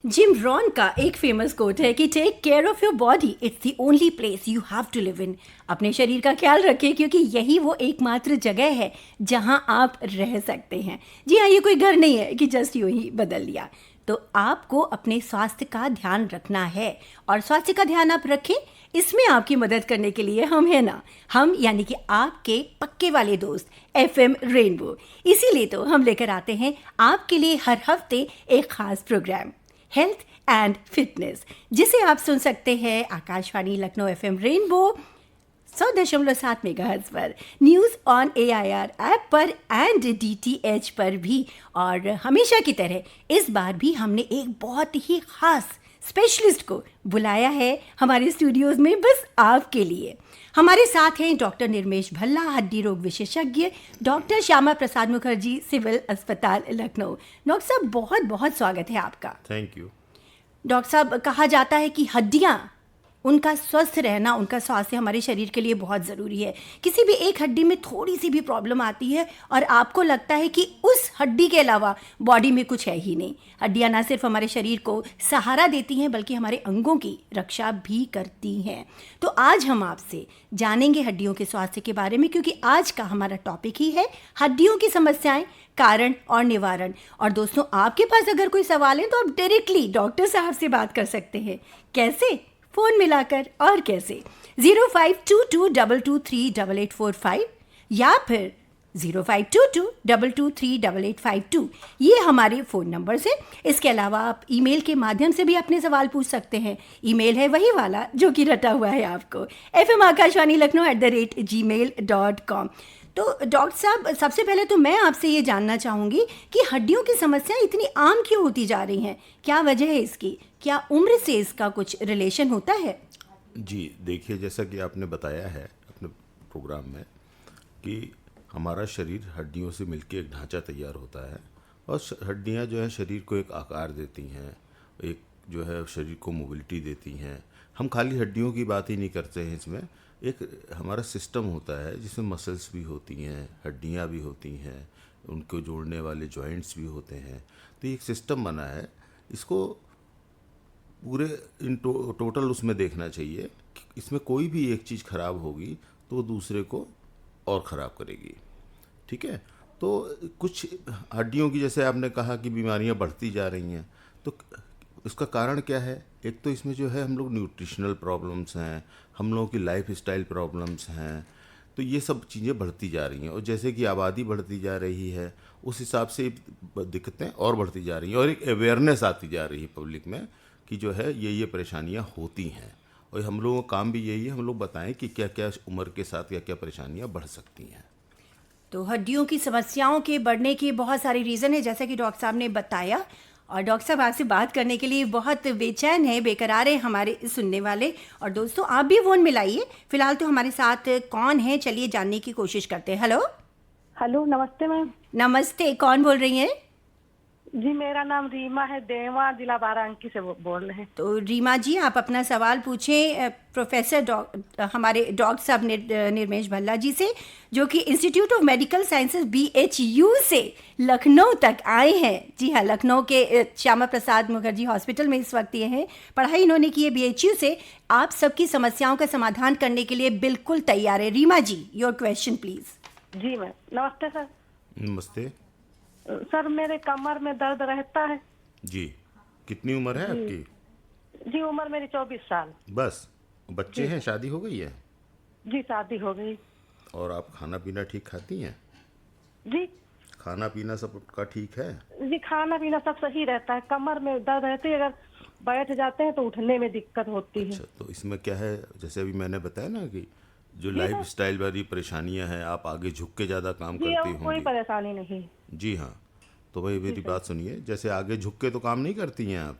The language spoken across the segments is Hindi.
जिम रॉन का एक फेमस कोट है कि take care of your body, it's the only place you have to live in. अपने शरीर का ख्याल रखें क्योंकि यही वो एकमात्र जगह है जहां आप रह सकते हैं। जी हाँ, ये कोई घर नहीं है कि जस्ट यूं ही बदल लिया। तो आपको अपने स्वास्थ्य का ध्यान रखना है और स्वास्थ्य का ध्यान आप रखें, इसमें आपकी मदद करने के लिए हम है ना, हम यानी कि आपके पक्के वाले दोस्त एफएम रेनबो। इसीलिए तो हम लेकर आते हैं आपके लिए हर हफ्ते एक खास प्रोग्राम हेल्थ एंड फिटनेस, जिसे आप सुन सकते हैं Akashvani Lucknow FM rainbow 100.7 megahertz पर, न्यूज़ ऑन AIR ऐप पर एंड DTH पर भी। और हमेशा की तरह इस बार भी हमने एक बहुत ही खास स्पेशलिस्ट को बुलाया है हमारे स्टूडियोज में बस आपके लिए। हमारे साथ हैं डॉक्टर निर्मेश भल्ला, हड्डी रोग विशेषज्ञ, डॉक्टर श्यामा प्रसाद मुखर्जी, सिविल अस्पताल लखनऊ। डॉक्टर साहब, बहुत बहुत स्वागत है आपका। Thank you. डॉक्टर साहब, कहा जाता है कि हड्डियाँ, उनका स्वस्थ रहना, उनका स्वास्थ्य हमारे शरीर के लिए बहुत ज़रूरी है। किसी भी एक हड्डी में थोड़ी सी भी प्रॉब्लम आती है और आपको लगता है कि उस हड्डी के अलावा बॉडी में कुछ है ही नहीं। हड्डियाँ ना सिर्फ हमारे शरीर को सहारा देती हैं बल्कि हमारे अंगों की रक्षा भी करती हैं। तो आज हम आपसे जानेंगे हड्डियों के स्वास्थ्य के बारे में, क्योंकि आज का हमारा टॉपिक ही है हड्डियों की समस्याएं, कारण और निवारण। और दोस्तों, आपके पास अगर कोई सवाल है तो आप डायरेक्टली डॉक्टर साहब से बात कर सकते हैं। कैसे? फ़ोन मिलाकर। और कैसे? 0522223845 या फिर 0522223852, ये हमारे फ़ोन नंबर्स हैं। इसके अलावा आप ईमेल के माध्यम से भी अपने सवाल पूछ सकते हैं। ईमेल है वही वाला जो कि रटा हुआ है आपको, fmakashwani.gmail.com। तो डॉक्टर साहब, सबसे पहले तो मैं आपसे ये जानना चाहूँगी कि हड्डियों की समस्या इतनी आम क्यों होती जा रही हैं? क्या वजह है इसकी? क्या उम्र से इसका कुछ रिलेशन होता है? जी देखिए, जैसा कि आपने बताया है अपने प्रोग्राम में कि हमारा शरीर हड्डियों से मिलकर एक ढांचा तैयार होता है और हड्डियां जो है शरीर को एक आकार देती हैं, एक जो है शरीर को मोबिलिटी देती हैं। हम खाली हड्डियों की बात ही नहीं करते हैं, इसमें एक हमारा सिस्टम होता है जिसमें मसल्स भी होती हैं, हड्डियां भी होती हैं, उनको जोड़ने वाले जॉइंट्स भी होते हैं। तो ये एक सिस्टम बना है, इसको पूरे टोटल उसमें देखना चाहिए कि इसमें कोई भी एक चीज़ खराब होगी तो वो दूसरे को और ख़राब करेगी। ठीक है, तो कुछ हड्डियों की, जैसे आपने कहा कि बीमारियां बढ़ती जा रही हैं, तो इसका कारण क्या है? एक तो इसमें जो है हम लोग न्यूट्रिशनल प्रॉब्लम्स हैं, हम लोगों की लाइफ स्टाइल प्रॉब्लम्स हैं, तो ये सब चीज़ें बढ़ती जा रही हैं। और जैसे कि आबादी बढ़ती जा रही है उस हिसाब से दिक्कतें और बढ़ती जा रही हैं और एक अवेयरनेस आती जा रही है पब्लिक में कि जो है ये परेशानियां होती हैं। और हम लोगों का काम भी यही है, हम लोग बताएं कि क्या क्या उम्र के साथ क्या क्या परेशानियां बढ़ सकती हैं। तो हड्डियों की समस्याओं के बढ़ने के बहुत सारे रीज़न है, जैसा कि डॉक्टर साहब ने बताया। और डॉक्टर साहब आपसे बात करने के लिए बहुत बेचैन है, बेकरार है हमारे सुनने वाले। और दोस्तों, आप भी फ़ोन मिलाइए। फिलहाल तो हमारे साथ कौन है, चलिए जानने की कोशिश करते हैं। हेलो हेलो, नमस्ते मैम। नमस्ते, कौन बोल रही हैं? जी, मेरा नाम रीमा है, देवा जिला बाराबंकी से बोल रहे हैं। तो रीमा जी, आप अपना सवाल पूछें प्रोफेसर हमारे डॉक्टर साहब निर्मेश भल्ला जी से, जो कि institute of medical sciences BHU से लखनऊ तक आए हैं। जी हाँ, लखनऊ के श्यामा प्रसाद मुखर्जी हॉस्पिटल में इस वक्त ये हैं। पढ़ाई इन्होंने की है BHU से। आप सबकी समस्याओं का समाधान करने के लिए बिल्कुल तैयार है। Reema ji, your question please. जी मैम, नमस्ते सर। नमस्ते सर, मेरे कमर में दर्द रहता है। जी, कितनी उम्र है आपकी? जी, उम्र मेरी 24 साल। बस? बच्चे हैं? शादी हो गई है? जी, शादी हो गई। और आप खाना पीना ठीक खाती हैं? जी। खाना पीना सबका ठीक है? जी, खाना पीना सब सही रहता है। कमर में दर्द रहती है, अगर बैठ जाते हैं तो उठने में दिक्कत होती है। अच्छा, तो इसमें क्या है, जैसे अभी मैंने बताया ना कि जो लाइफ स्टाइल वाली परेशानियां हैं, आप आगे झुक के ज़्यादा काम जी, करती और कोई होंगी। परेशानी नहीं। जी हाँ, तो भाई मेरी बात सुनिए, जैसे आगे झुक के तो काम नहीं करती हैं आप?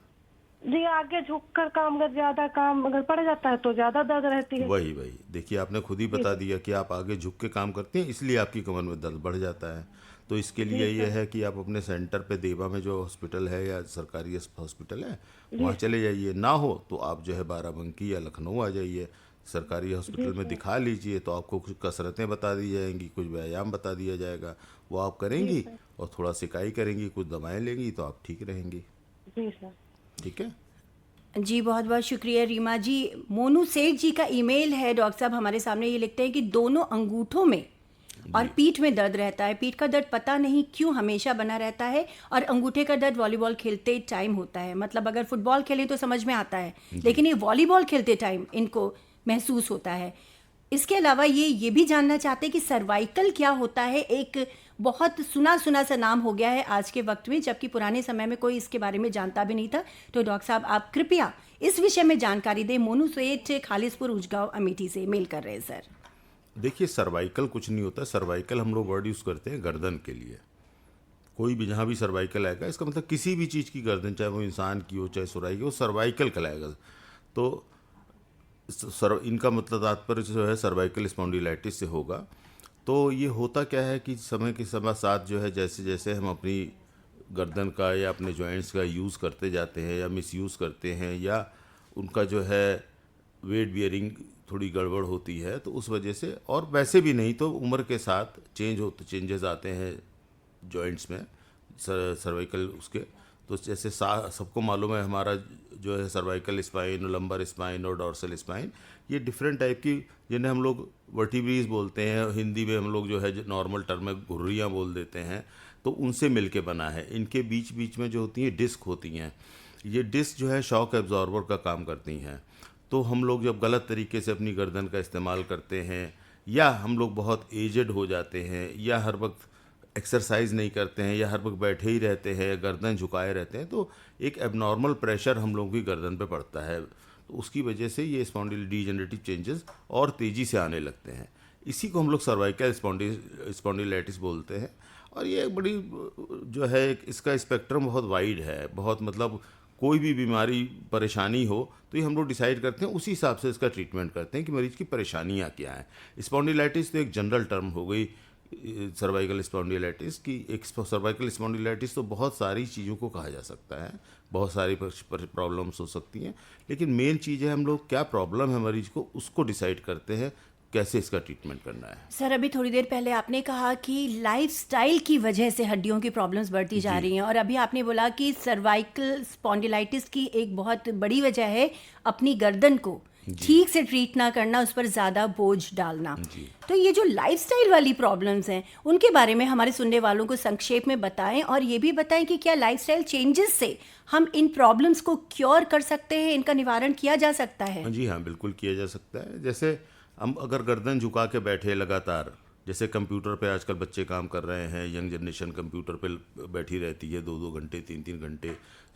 जी, आगे झुककर काम, अगर ज्यादा काम अगर पड़ जाता है तो ज्यादा दर्द रहती है। वही देखिए, आपने खुद ही बता दिया कि आप आगे झुक के काम करती हैं, इसलिए आपकी कमर में दर्द बढ़ जाता है। तो इसके लिए ये है कि आप अपने सेंटर पे, देवा में जो हॉस्पिटल है या सरकारी हॉस्पिटल है, वहाँ चले जाइए। ना हो तो आप जो है बाराबंकी या लखनऊ आ जाइए, सरकारी हॉस्पिटल में दिखा लीजिए। तो आपको कुछ कसरतें बता दी जाएंगी, कुछ व्यायाम बता दिया जाएगा, वो आप करेंगी और थोड़ा सिकाई करेंगी, कुछ दवाएं लेंगी तो आप ठीक रहेंगी। जी सर। ठीक है। जी बहुत बहुत शुक्रिया रीमा जी। मोनू सेठ जी का ईमेल है डॉक्टर साहब हमारे सामने, ये लिखते हैं कि दोनों अंगूठों में और पीठ में दर्द रहता है। पीठ का दर्द पता नहीं क्यों हमेशा बना रहता है, और अंगूठे का दर्द वॉलीबॉल खेलते टाइम होता है। मतलब अगर फुटबॉल खेलें तो समझ में आता है, लेकिन ये वॉलीबॉल खेलते टाइम इनको महसूस होता है। इसके अलावा ये भी जानना चाहते हैं कि सर्वाइकल क्या होता है। एक बहुत सुना सुना सा नाम हो गया है आज के वक्त में, जबकि पुराने समय में कोई इसके बारे में जानता भी नहीं था। तो डॉक्टर साहब आप कृपया इस विषय में जानकारी दें। मोनू सेठ खालिसपुर उजगांव अमेठी से मेल कर रहे हैं सर। देखिए, सर्वाइकल कुछ नहीं होता। सर्वाइकल हम लोग वर्ड यूज़ करते हैं गर्दन के लिए। कोई भी जहाँ भी सर्वाइकल आएगा, इसका मतलब किसी भी चीज़ की गर्दन, चाहे वो इंसान की हो चाहे सुराही की हो, सर्वाइकल कहलाएगा। तो इनका मतलब तात्पर्य जो है सर्वाइकल स्पॉन्डिलाइटिस से होगा। तो ये होता क्या है कि समय के साथ जो है जैसे जैसे हम अपनी गर्दन का या अपने जॉइंट्स का यूज़ करते जाते हैं या मिसयूज़ करते हैं, या उनका जो है वेट बियरिंग थोड़ी गड़बड़ होती है, तो उस वजह से, और वैसे भी नहीं तो उम्र के साथ चेंजेस आते हैं जॉइंट्स में, सर्वाइकल उसके। तो जैसे सबको मालूम है हमारा जो है सर्वाइकल स्पाइन, लंबर स्पाइन और डॉर्सल स्पाइन, ये डिफरेंट टाइप की, जिन्हें हम लोग वर्टिब्रीज बोलते हैं, हिंदी में हम लोग जो है नॉर्मल टर्म में घुर्रियाँ बोल देते हैं, तो उनसे मिलके बना है। इनके बीच बीच में जो होती हैं डिस्क होती हैं, ये डिस्क जो है शॉक एब्जॉर्बर का काम करती हैं। तो हम लोग जब गलत तरीके से अपनी गर्दन का इस्तेमाल करते हैं, या हम लोग बहुत एजड हो जाते हैं, या हर वक्त एक्सरसाइज नहीं करते हैं, या हर वक्त बैठे ही रहते हैं, गर्दन झुकाए रहते हैं, तो एक एबनॉर्मल प्रेशर हम लोगों की गर्दन पे पड़ता है। तो उसकी वजह से ये डीजेनरेटिव चेंजेस और तेज़ी से आने लगते हैं। इसी को हम लोग सर्वाइकल स्पॉन्डिलाइटिस बोलते हैं। और ये एक बड़ी जो है इसका स्पेक्ट्रम बहुत वाइड है, बहुत मतलब कोई भी बीमारी परेशानी हो तो ये हम लोग डिसाइड करते हैं, उसी हिसाब से इसका ट्रीटमेंट करते हैं कि मरीज़ की परेशानियाँ क्या हैं। स्पॉन्डिलाइटिस तो एक जनरल टर्म हो गई सर्वाइकल स्पॉन्डिलाइटिस की। एक सर्वाइकल स्पॉन्डिलाइटिस तो बहुत सारी चीज़ों को कहा जा सकता है, बहुत सारी प्रॉब्लम्स हो सकती हैं, लेकिन मेन चीज़ है हम लोग क्या प्रॉब्लम है मरीज को, उसको डिसाइड करते हैं कैसे इसका ट्रीटमेंट करना है। सर अभी थोड़ी देर पहले आपने कहा कि लाइफस्टाइल की वजह से हड्डियों की प्रॉब्लम्स बढ़ती जा रही हैं, और अभी आपने बोला कि सर्वाइकल स्पॉन्डिलाइटिस की एक बहुत बड़ी वजह है अपनी गर्दन को ठीक से ट्रीट ना करना, उस पर ज़्यादा बोझ डालना। तो ये जो लाइफस्टाइल वाली प्रॉब्लम्स हैं उनके बारे में हमारे सुनने वालों को संक्षेप में बताएं, और ये भी बताएं कि क्या लाइफस्टाइल चेंजेस से हम इन प्रॉब्लम्स को क्योर कर सकते हैं, इनका निवारण किया जा सकता है। जी हाँ, बिल्कुल किया जा सकता है। जैसे हम अगर गर्दन झुका के बैठे लगातार, जैसे कंप्यूटर पे आजकल बच्चे काम कर रहे हैं, यंग जनरेशन कंप्यूटर पे बैठी रहती है 2-2 घंटे 3-3 घंटे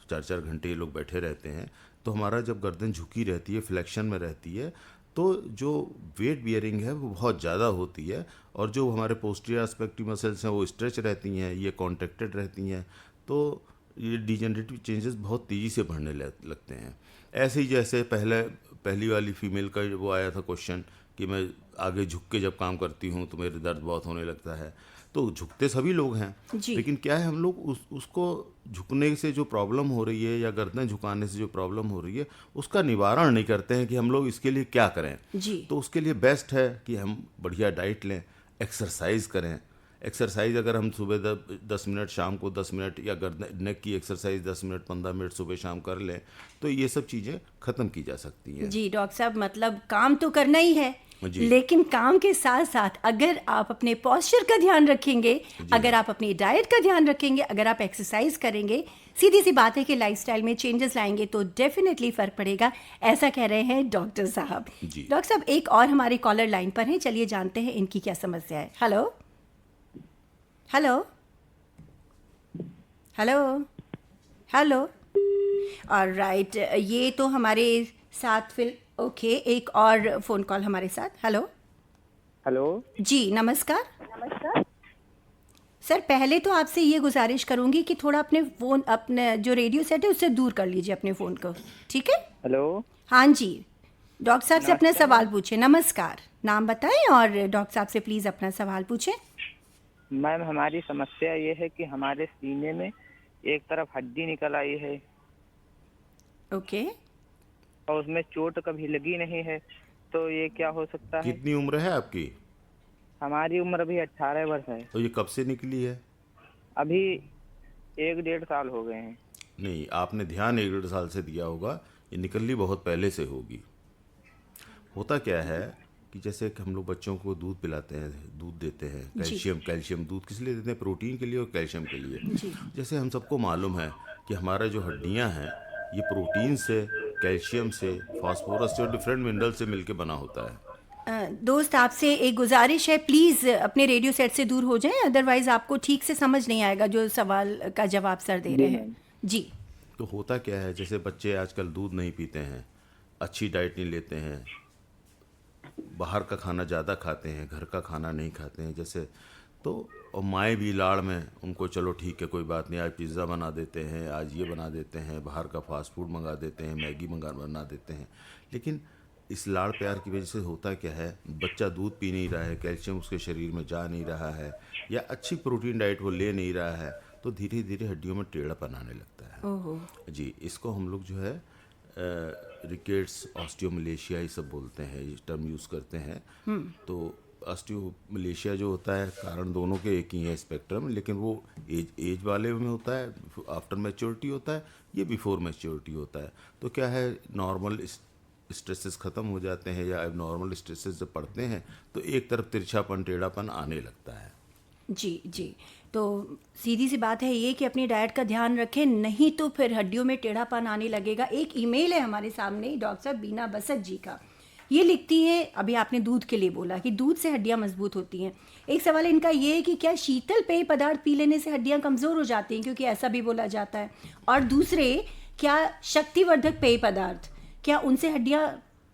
4-4 घंटे ये लोग बैठे रहते हैं, तो हमारा जब गर्दन झुकी रहती है, फ्लेक्शन में रहती है, तो जो वेट बियरिंग है वो बहुत ज़्यादा होती है, और जो हमारे पोस्टीरियर एस्पेक्टिव मसल्स हैं वो स्ट्रेच रहती हैं, ये कॉन्ट्रैक्टेड रहती हैं, तो ये डिजेनरेटिव चेंजेस बहुत तेज़ी से बढ़ने लगते हैं। ऐसे ही जैसे पहली वाली फीमेल का वो आया था क्वेश्चन कि मैं आगे झुक के जब काम करती हूँ तो मेरे दर्द बहुत होने लगता है, तो झुकते सभी लोग हैं, लेकिन क्या है हम लोग उसको झुकने से जो प्रॉब्लम हो रही है या गर्दन झुकाने से जो प्रॉब्लम हो रही है उसका निवारण नहीं करते हैं कि हम लोग इसके लिए क्या करें। तो उसके लिए बेस्ट है कि हम बढ़िया डाइट लें, एक्सरसाइज करें। एक्सरसाइज अगर हम सुबह 10 मिनट, शाम को 10 मिनट, या गर्दन नेक की एक्सरसाइज 10 मिनट 15 मिनट सुबह शाम कर लें, तो ये सब चीज़ें ख़त्म की जा सकती हैं। जी डॉक्टर साहब, मतलब काम तो करना ही है, लेकिन काम के साथ साथ अगर आप अपने पोस्चर का ध्यान रखेंगे, अगर आप अपनी डाइट का ध्यान रखेंगे, अगर आप एक्सरसाइज करेंगे, सीधी सी बात है कि लाइफस्टाइल में चेंजेस लाएंगे तो डेफिनेटली फ़र्क पड़ेगा, ऐसा कह रहे हैं डॉक्टर साहब। डॉक्टर साहब एक और हमारे कॉलर लाइन पर हैं, चलिए जानते हैं इनकी क्या समस्या है। Hello hello hello hello, alright, ये तो हमारे साथ ओके, एक और फोन कॉल हमारे साथ। हेलो हेलो जी, नमस्कार। सर पहले तो आपसे ये गुजारिश करूंगी कि थोड़ा अपने जो रेडियो सेट है उससे दूर कर लीजिए अपने फ़ोन को, ठीक है? हेलो, हाँ जी, डॉक्टर साहब से अपना सवाल पूछें। नमस्कार, नाम बताएं और डॉक्टर साहब से प्लीज़ अपना सवाल पूछें। मैम हमारी समस्या ये है कि हमारे सीने में एक तरफ हड्डी निकल आई है। ओके। और उसमें चोट कभी लगी नहीं है, तो ये क्या हो सकता है? कितनी उम्र है आपकी? हमारी उम्र अभी 18 वर्ष है। तो ये कब से निकली है? अभी 1-1.5 साल हो गए हैं। नहीं, आपने ध्यान 1-1.5 साल से दिया होगा, ये निकलनी बहुत पहले से होगी। होता क्या है कि जैसे कि हम लोग बच्चों को दूध पिलाते हैं, दूध देते हैं, कैल्शियम दूध किस लिए देते हैं? प्रोटीन के लिए और कैल्शियम के लिए। जैसे हम सबको मालूम है कि हमारा जो हड्डियां हैं ये प्रोटीन से, कैल्शियम से, फास्फोरस से और डिफरेंट मिनरल से मिलके बना होता है। दोस्त, आपसे एक गुजारिश है, प्लीज़ अपने रेडियो सेट से दूर हो जाएं, अदरवाइज आपको ठीक से समझ नहीं आएगा जो सवाल का जवाब सर दे रहे हैं। जी। तो होता क्या है, जैसे बच्चे आजकल दूध नहीं पीते हैं, अच्छी डाइट नहीं लेते हैं, बाहर का खाना ज़्यादा खाते हैं, घर का खाना नहीं खाते हैं, जैसे तो और माएँ भी लाड़ में उनको चलो ठीक है कोई बात नहीं, आज पिज़्ज़ा बना देते हैं, आज ये बना देते हैं, बाहर का फास्ट फूड मंगा देते हैं, मैगी बना देते हैं। लेकिन इस लाड़ प्यार की वजह से होता क्या है, बच्चा दूध पी नहीं रहा है, कैल्शियम उसके शरीर में जा नहीं रहा है, या अच्छी प्रोटीन डाइट वो ले नहीं रहा है, तो धीरे धीरे हड्डियों में टेढ़ापन आने लगता है। ओहो। जी, इसको हम लोग जो है रिकेट्स, ऑस्टियोमलेशिया ये सब बोलते हैं, ये टर्म यूज़ करते हैं। तो ऑस्टियोमलेशिया जो होता है, कारण दोनों के एक ही है स्पेक्ट्रम, लेकिन वो एज वाले में होता है, आफ्टर मैच्योरिटी होता है, ये बिफोर मैच्योरिटी होता है। तो क्या है, नॉर्मल स्ट्रेसेस ख़त्म हो जाते हैं या एबनॉर्मल स्ट्रेसेस जब पड़ते हैं तो एक तरफ तिरछापन, टेढ़ापन आने लगता है। जी जी, तो सीधी सी बात है ये कि अपनी डाइट का ध्यान रखें, नहीं तो फिर हड्डियों में टेढ़ापन आने लगेगा। एक ईमेल है हमारे सामने डॉक्टर साहब बीना बसत जी का, ये लिखती हैं, अभी आपने दूध के लिए बोला कि दूध से हड्डियां मजबूत होती हैं। एक सवाल इनका ये है कि क्या शीतल पेय पदार्थ पी लेने से हड्डियां कमज़ोर हो जाती हैं, क्योंकि ऐसा भी बोला जाता है। और दूसरे, क्या शक्तिवर्धक पेय पदार्थ, क्या उनसे हड्डियां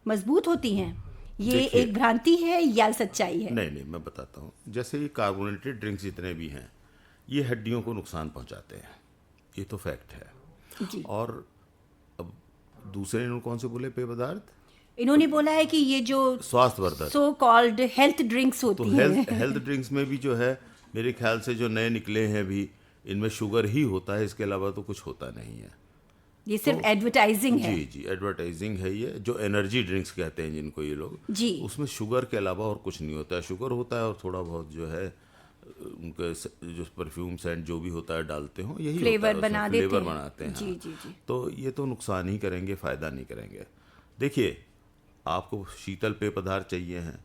मजबूत होती हैं? ये एक भ्रांति है या सच्चाई है? नहीं, मैं बताता हूँ। जैसे ये कार्बोनेटेड ड्रिंक्स जितने भी हैं, ये हड्डियों को नुकसान पहुँचाते हैं, ये तो फैक्ट है जी। और अब दूसरे इन्होंने कौन से बोले पेय पदार्थ? इन्होंने बोला है कि ये जो स्वास्थ्यवर्धक, सो कॉल्ड हेल्थ ड्रिंक्स होती तो हैं। हेल्थ ड्रिंक्स में भी जो है, मेरे ख्याल से जो नए निकले हैं भी, इनमें शुगर ही होता है, इसके अलावा तो कुछ होता नहीं है। ये सिर्फ एडवर्टाइजिंग है। जी, एडवर्टाइजिंग है ये, जो एनर्जी ड्रिंक्स कहते हैं जिनको ये लोग, जी। उसमें शुगर के अलावा और कुछ नहीं होता है। शुगर होता है और थोड़ा बहुत जो है उनके जो परफ्यूम सेंट जो भी होता है डालते हो, यही फ्लेवर होता है, बना देते फ्लेवर हैं। बनाते हैं। जी हाँ। जी जी। तो ये तो नुकसान ही करेंगे, फ़ायदा नहीं करेंगे। देखिए, आपको शीतल पेय पदार्थ चाहिए हैं,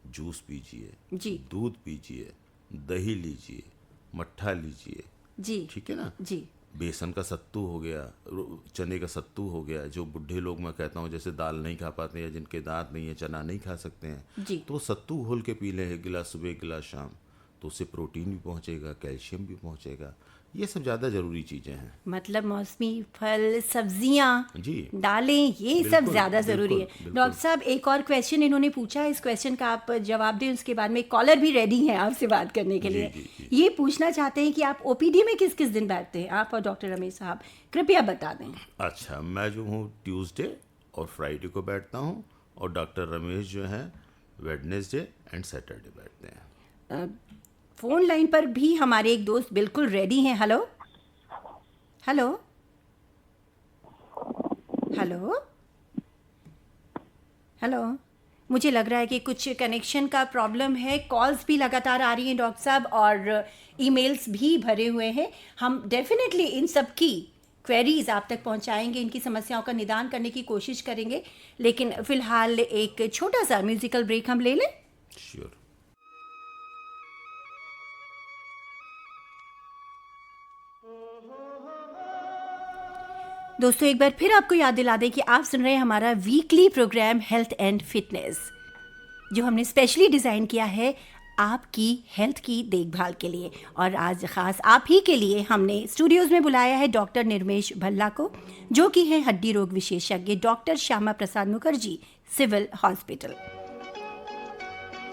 जूस पीजिए, जी दूध पीजिए, दही लीजिए, मट्ठा लीजिए, जी। ठीक है ना। जी। बेसन का सत्तू हो गया, चने का सत्तू हो गया, जो बुढ़े लोग मैं कहता हूँ जैसे दाल नहीं खा पाते हैं या जिनके दांत नहीं है, चना नहीं खा सकते हैं, जी। तो सत्तू घोल के पी लें, एक गिलास सुबह, एक गिलास शाम, तो उससे प्रोटीन भी पहुँचेगा, कैल्शियम भी पहुँचेगा। ये सब ज़्यादा ज़रूरी चीज़ें हैं। मतलब मौसमी फल, सब्जियां, जी, दालें, ये सब बिल्कुल, ज़्यादा ज़रूरी है। बिल्कुल। डॉक्टर साहब, एक और क्वेश्चन इन्होंने पूछा है, इस क्वेश्चन का आप जवाब दें, उसके बाद में कॉलर भी रेडी हैं आपसे बात करने के लिए। जी। ये पूछना चाहते हैं कि आप ओपीडी में किस किस दिन बैठते हैं, आप और डॉक्टर रमेश साहब, कृपया बता दें। अच्छा, मैं जो हूँ ट्यूसडे और फ्राइडे को बैठता हूँ, और डॉक्टर रमेश जो हैं वेडनेसडे एंड सैटरडे बैठते हैं। फ़ोन लाइन पर भी हमारे एक दोस्त बिल्कुल रेडी हैं। हेलो हेलो हेलो हेलो, मुझे लग रहा है कि कुछ कनेक्शन का प्रॉब्लम है। कॉल्स भी लगातार आ रही हैं डॉक्टर साहब, और ईमेल्स भी भरे हुए हैं। हम डेफिनेटली इन सब की क्वेरीज आप तक पहुंचाएंगे, इनकी समस्याओं का निदान करने की कोशिश करेंगे, लेकिन फ़िलहाल एक छोटा सा म्यूज़िकल ब्रेक हम ले लें। श्योर। दोस्तों, एक बार फिर आपको याद दिला दें कि आप सुन रहे हैं हमारा weekly programme health and fitness, जो हमने स्पेशली डिज़ाइन किया है आपकी हेल्थ की देखभाल के लिए। और आज ख़ास आप ही के लिए हमने स्टूडियोज़ में बुलाया है डॉक्टर निर्मेश भल्ला को, जो कि हैं हड्डी रोग विशेषज्ञ doctor Shyama Prasad Mukherjee civil hospital.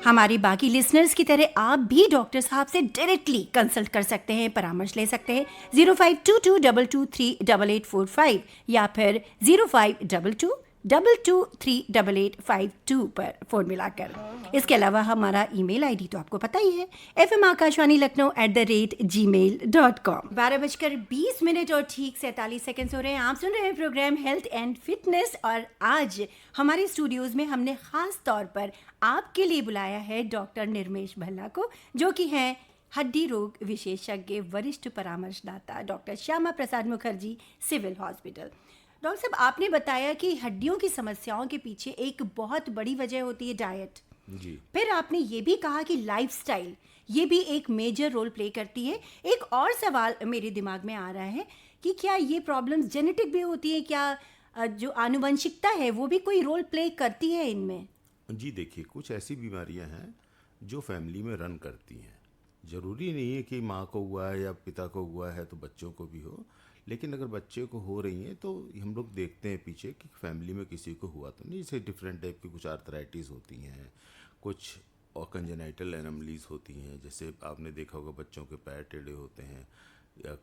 हमारी बाकी लिसनर्स की तरह आप भी डॉक्टर साहब से डायरेक्टली कंसल्ट कर सकते हैं, परामर्श ले सकते हैं 0522238845 या फिर 0522238852 पर फ़ोन मिलाकर। इसके अलावा हमारा ईमेल आईडी तो आपको पता ही है, fmakashwani.lucknow@gmail.com। 12:20 और ठीक 47 सेकंड हो रहे हैं। आप सुन रहे हैं प्रोग्राम हेल्थ एंड फिटनेस, और आज हमारे स्टूडियोज़ में हमने ख़ास तौर पर आपके लिए बुलाया है डॉक्टर निर्मेश भल्ला को, जो कि हैं हड्डी रोग विशेषज्ञ वरिष्ठ परामर्शदाता doctor Shyama Prasad Mukherjee, civil hospital. Doctor साहब, आपने बताया कि हड्डियों की समस्याओं के पीछे एक बहुत बड़ी वजह होती है डाइट। जी। फिर आपने ये भी कहा कि लाइफस्टाइल ये भी एक मेजर रोल प्ले करती है। एक और सवाल मेरे दिमाग में आ रहा है कि क्या ये प्रॉब्लम्स जेनेटिक भी होती है? क्या जो आनुवंशिकता है वो भी कोई रोल प्ले करती है इनमें? जी देखिए, कुछ ऐसी बीमारियां हैं जो फैमिली में रन करती हैं। ज़रूरी नहीं है कि माँ को हुआ है या पिता को हुआ है तो बच्चों को भी हो, लेकिन अगर बच्चे को हो रही हैं तो हम लोग देखते हैं पीछे कि फैमिली में किसी को हुआ तो नहीं। जैसे डिफरेंट टाइप की कुछ आर्थराइटिस होती हैं, कुछ और कंजेनाइटल एनमलीज होती हैं। जैसे आपने देखा होगा बच्चों के पैर टेढ़े होते हैं, या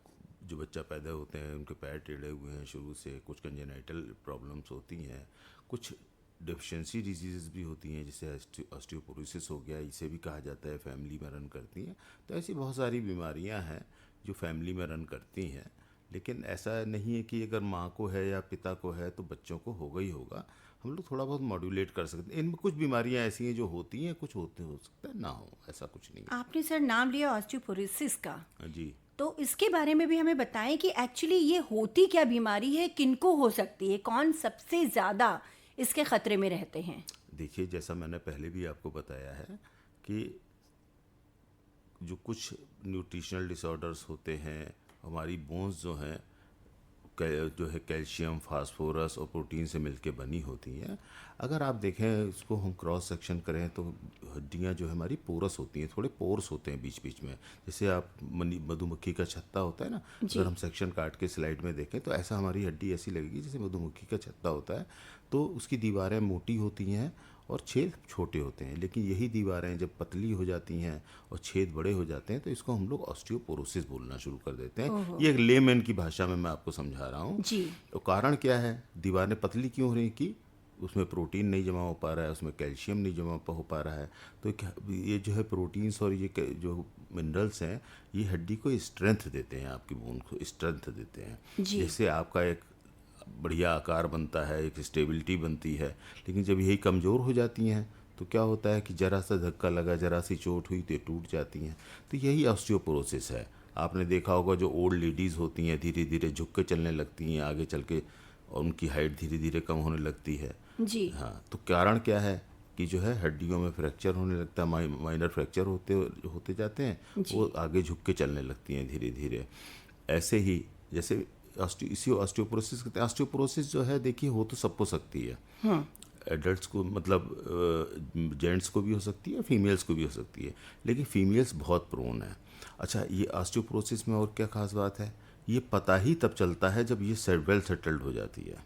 जो बच्चा पैदा होते हैं उनके पैर टेढ़े हुए हैं शुरू से। कुछ कंजेनाइटल प्रॉब्लम्स होती हैं, कुछ डेफिशिएंसी डिजीज़ भी होती हैं, जैसे ऑस्टियोपोरोसिस हो गया, इसे भी कहा जाता है, फैमिली में रन करती हैं। तो ऐसी बहुत सारी बीमारियां हैं जो फैमिली में रन करती हैं, लेकिन ऐसा नहीं है कि अगर माँ को है या पिता को है तो बच्चों को होगा ही होगा। हम लोग थोड़ा बहुत मॉड्यूलेट कर सकते हैं। इनमें कुछ बीमारियां ऐसी हैं जो होती हैं, कुछ होते हो सकता है ना हो, ऐसा कुछ नहीं है। आपने सर नाम लिया ऑस्टियोपोरोसिस का, जी। तो इसके बारे में भी हमें बताएं कि एक्चुअली ये होती क्या बीमारी है, किनको हो सकती है, कौन सबसे ज़्यादा इसके ख़तरे में रहते हैं? देखिए, जैसा मैंने पहले भी आपको बताया है कि जो कुछ न्यूट्रिशनल डिसऑर्डर्स होते हैं, हमारी बोन्स जो हैं जो है कैल्शियम, फास्फोरस और प्रोटीन से मिलके बनी होती हैं। अगर आप देखें इसको हम क्रॉस सेक्शन करें तो हड्डियां जो है हमारी पोरस होती हैं, थोड़े पोर्स होते हैं बीच बीच में। जैसे आप मधुमक्खी का छत्ता होता है ना, अगर हम सेक्शन काट के स्लाइड में देखें तो ऐसा हमारी हड्डी ऐसी लगेगी जैसे मधुमक्खी का छत्ता होता है। तो उसकी दीवारें मोटी होती हैं और छेद छोटे होते हैं, लेकिन यही दीवारें जब पतली हो जाती हैं और छेद बड़े हो जाते हैं तो इसको हम लोग ऑस्टियोपोरोसिस बोलना शुरू कर देते हैं। ये एक लेमैन की भाषा में मैं आपको समझा रहा हूँ। जी। तो कारण क्या है, दीवारें पतली क्यों हो रही कि उसमें प्रोटीन नहीं जमा हो पा रहा है, उसमें कैल्शियम नहीं जमा हो पा रहा है। तो ये जो है प्रोटीन्स और ये जो मिनरल्स हैं ये हड्डी को स्ट्रेंथ देते हैं, आपकी बोन को स्ट्रेंथ देते हैं। जैसे आपका एक बढ़िया आकार बनता है, एक स्टेबिलिटी बनती है। लेकिन जब यही कमज़ोर हो जाती हैं तो क्या होता है कि ज़रा सा धक्का लगा, ज़रा सी चोट हुई तो ये टूट जाती हैं। तो यही ऑस्टियोपोरोसिस है। आपने देखा होगा जो ओल्ड लेडीज़ होती हैं धीरे धीरे झुक के चलने लगती हैं आगे चल के, और उनकी हाइट धीरे धीरे कम होने लगती है। जी। हाँ, तो कारण क्या है कि जो है हड्डियों में फ्रैक्चर होने लगता है, माइनर फ्रैक्चर होते जाते हैं, वो आगे झुक के चलने लगती हैं धीरे धीरे। ऐसे ही जैसे इसी ऑस्टियोपोरोसिस कहते हैं। ऑस्टियोपोरोसिस जो है देखिए हो तो सबको सकती है, एडल्ट्स को मतलब जेंट्स को भी हो सकती है, फीमेल्स को भी हो सकती है, लेकिन फीमेल्स बहुत प्रोन है। अच्छा, ये ऑस्टियोपोरोसिस में और क्या खास बात है, ये पता ही तब चलता है जब ये वेल सेटल्ड हो जाती है।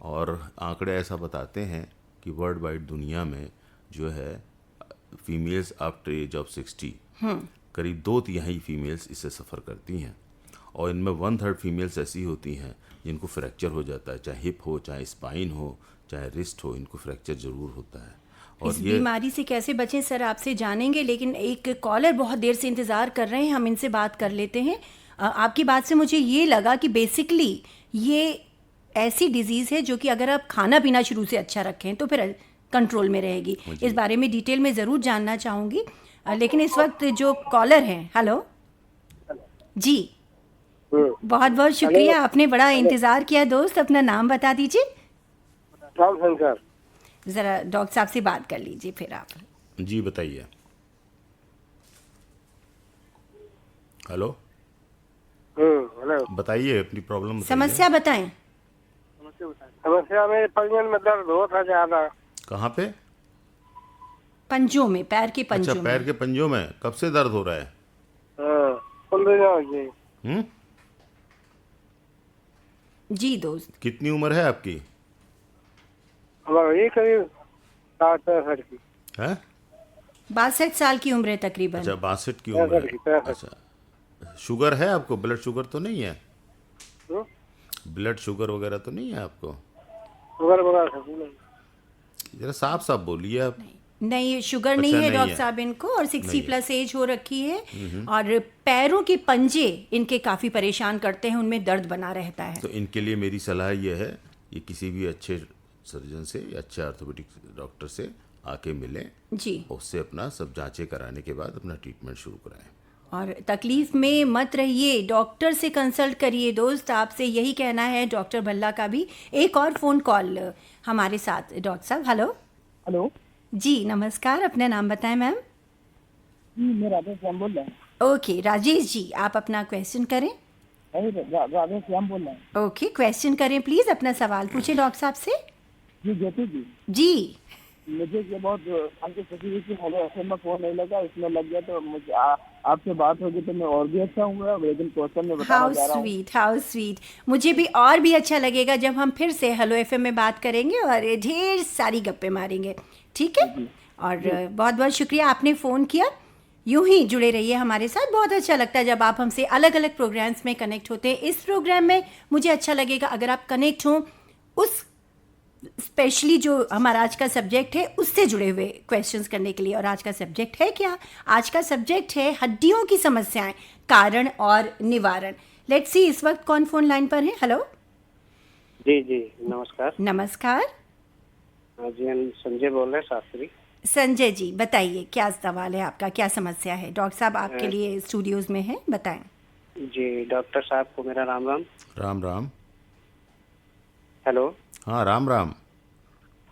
और आंकड़े ऐसा बताते हैं कि वर्ल्ड वाइड दुनिया में जो है फीमेल्स आफ्टर एज ऑफ 60 करीब 2/3 फीमेल्स इससे सफ़र करती हैं, और इनमें 1/3 फीमेल्स ऐसी होती हैं जिनको फ्रैक्चर हो जाता है, चाहे हिप हो, चाहे स्पाइन हो, चाहे रिस्ट हो, इनको फ्रैक्चर ज़रूर होता है। और इस बीमारी से कैसे बचें सर आपसे जानेंगे, लेकिन एक कॉलर बहुत देर से इंतज़ार कर रहे हैं, हम इनसे बात कर लेते हैं। आपकी बात से मुझे ये लगा कि बेसिकली ये ऐसी डिजीज़ है जो कि अगर आप खाना पीना शुरू से अच्छा रखें तो फिर कंट्रोल में रहेगी। इस बारे में डिटेल में ज़रूर जानना चाहूँगी, लेकिन इस वक्त जो कॉलर हैं, हेलो जी, बहुत बहुत शुक्रिया, आपने बड़ा इंतज़ार किया दोस्त। अपना नाम बता दीजिए। राम शंकर। ज़रा डॉक्टर साहब से बात कर लीजिए फिर आप। जी बताइए। हेलो, हेलो, बताइए अपनी प्रॉब्लम। समस्या बताएं। समस्या में पंजन में दर्द हो था ज्यादा। कहाँ पे? पंजों में, पैर के पंजों अच्छा, पैर के पंजों में। कब से दर्द हो रहा है? जी जी दोस्त। कितनी उम्र है आपकी? हमारा ये करीब 60-65 की है। 62 साल की उम्र है तकरीबन। अच्छा, 62 की उम्र है। 65। अच्छा, शुगर है आपको? ब्लड शुगर तो नहीं है? हम्म? ब्लड शुगर वगैरह तो नहीं है आपको? शुगर वगैरह सब नहीं। जरा साफ साफ बोलिए आप। नहीं, शुगर अच्छा, नहीं है नहीं डॉक्टर है। साहब इनको, और 60 नहीं प्लस एज हो रखी है, और पैरों के पंजे इनके काफ़ी परेशान करते हैं, उनमें दर्द बना रहता है। तो इनके लिए मेरी सलाह ये है, ये किसी भी अच्छे सर्जन से या अच्छे ऑर्थोपेडिक डॉक्टर से आके मिलें, जी। उससे अपना सब जांचें कराने के बाद अपना ट्रीटमेंट शुरू कराएं। और तकलीफ में मत रहिए, डॉक्टर से कंसल्ट करिए दोस्त, आपसे यही कहना है डॉक्टर भल्ला का भी। एक और फ़ोन कॉल हमारे साथ डॉक्टर साहब। हेलो। हेलो जी नमस्कार, अपना नाम बताएं मैम। जी, मैं राधे श्याम बोल रहा हूँ। ओके राजेश जी, आप अपना क्वेश्चन करें। राधे श्याम बोल रहा हूँ। ओके क्वेश्चन करें प्लीज़, अपना सवाल पूछें डॉक्टर साहब से। जी ज्योति जी, जी मुझे ये बहुत आपकी खुशी हुई कि हेलो एफएम में फोन नहीं लगा, इसमें लग गया तो मुझे आपसे बात होगी तो मैं और भी अच्छा हूँ। लेकिन क्वेश्चन में बताना हाउ चाह रहा हूँ। Sweet, how sweet. मुझे भी और भी अच्छा लगेगा जब हम फिर से हेलो एफएम में बात करेंगे और ढेर सारी गप्पे मारेंगे, ठीक है? और बहुत बहुत शुक्रिया आपने फ़ोन किया। यूं ही जुड़े रहिए हमारे साथ, बहुत अच्छा लगता है जब आप हमसे अलग अलग प्रोग्राम्स में कनेक्ट होते हैं। इस प्रोग्राम में मुझे अच्छा लगेगा अगर आप कनेक्ट हों उस स्पेशली जो हमारा आज का सब्जेक्ट है उससे जुड़े हुए क्वेश्चंस करने के लिए। और आज का सब्जेक्ट है क्या? आज का सब्जेक्ट है हड्डियों की समस्याएं, कारण और निवारण। लेट्स सी इस वक्त कौन फोन लाइन पर है। हेलो। जी जी नमस्कार। नमस्कार हाँ जी, हम संजय बोल रहे हैं शास्त्री। संजय जी, बताइए क्या सवाल है आपका, क्या समस्या है? डॉक्टर साहब आपके लिए स्टूडियोज में है, बताएं। जी डॉक्टर साहब को मेरा राम राम। राम राम। हेलो। हाँ राम राम।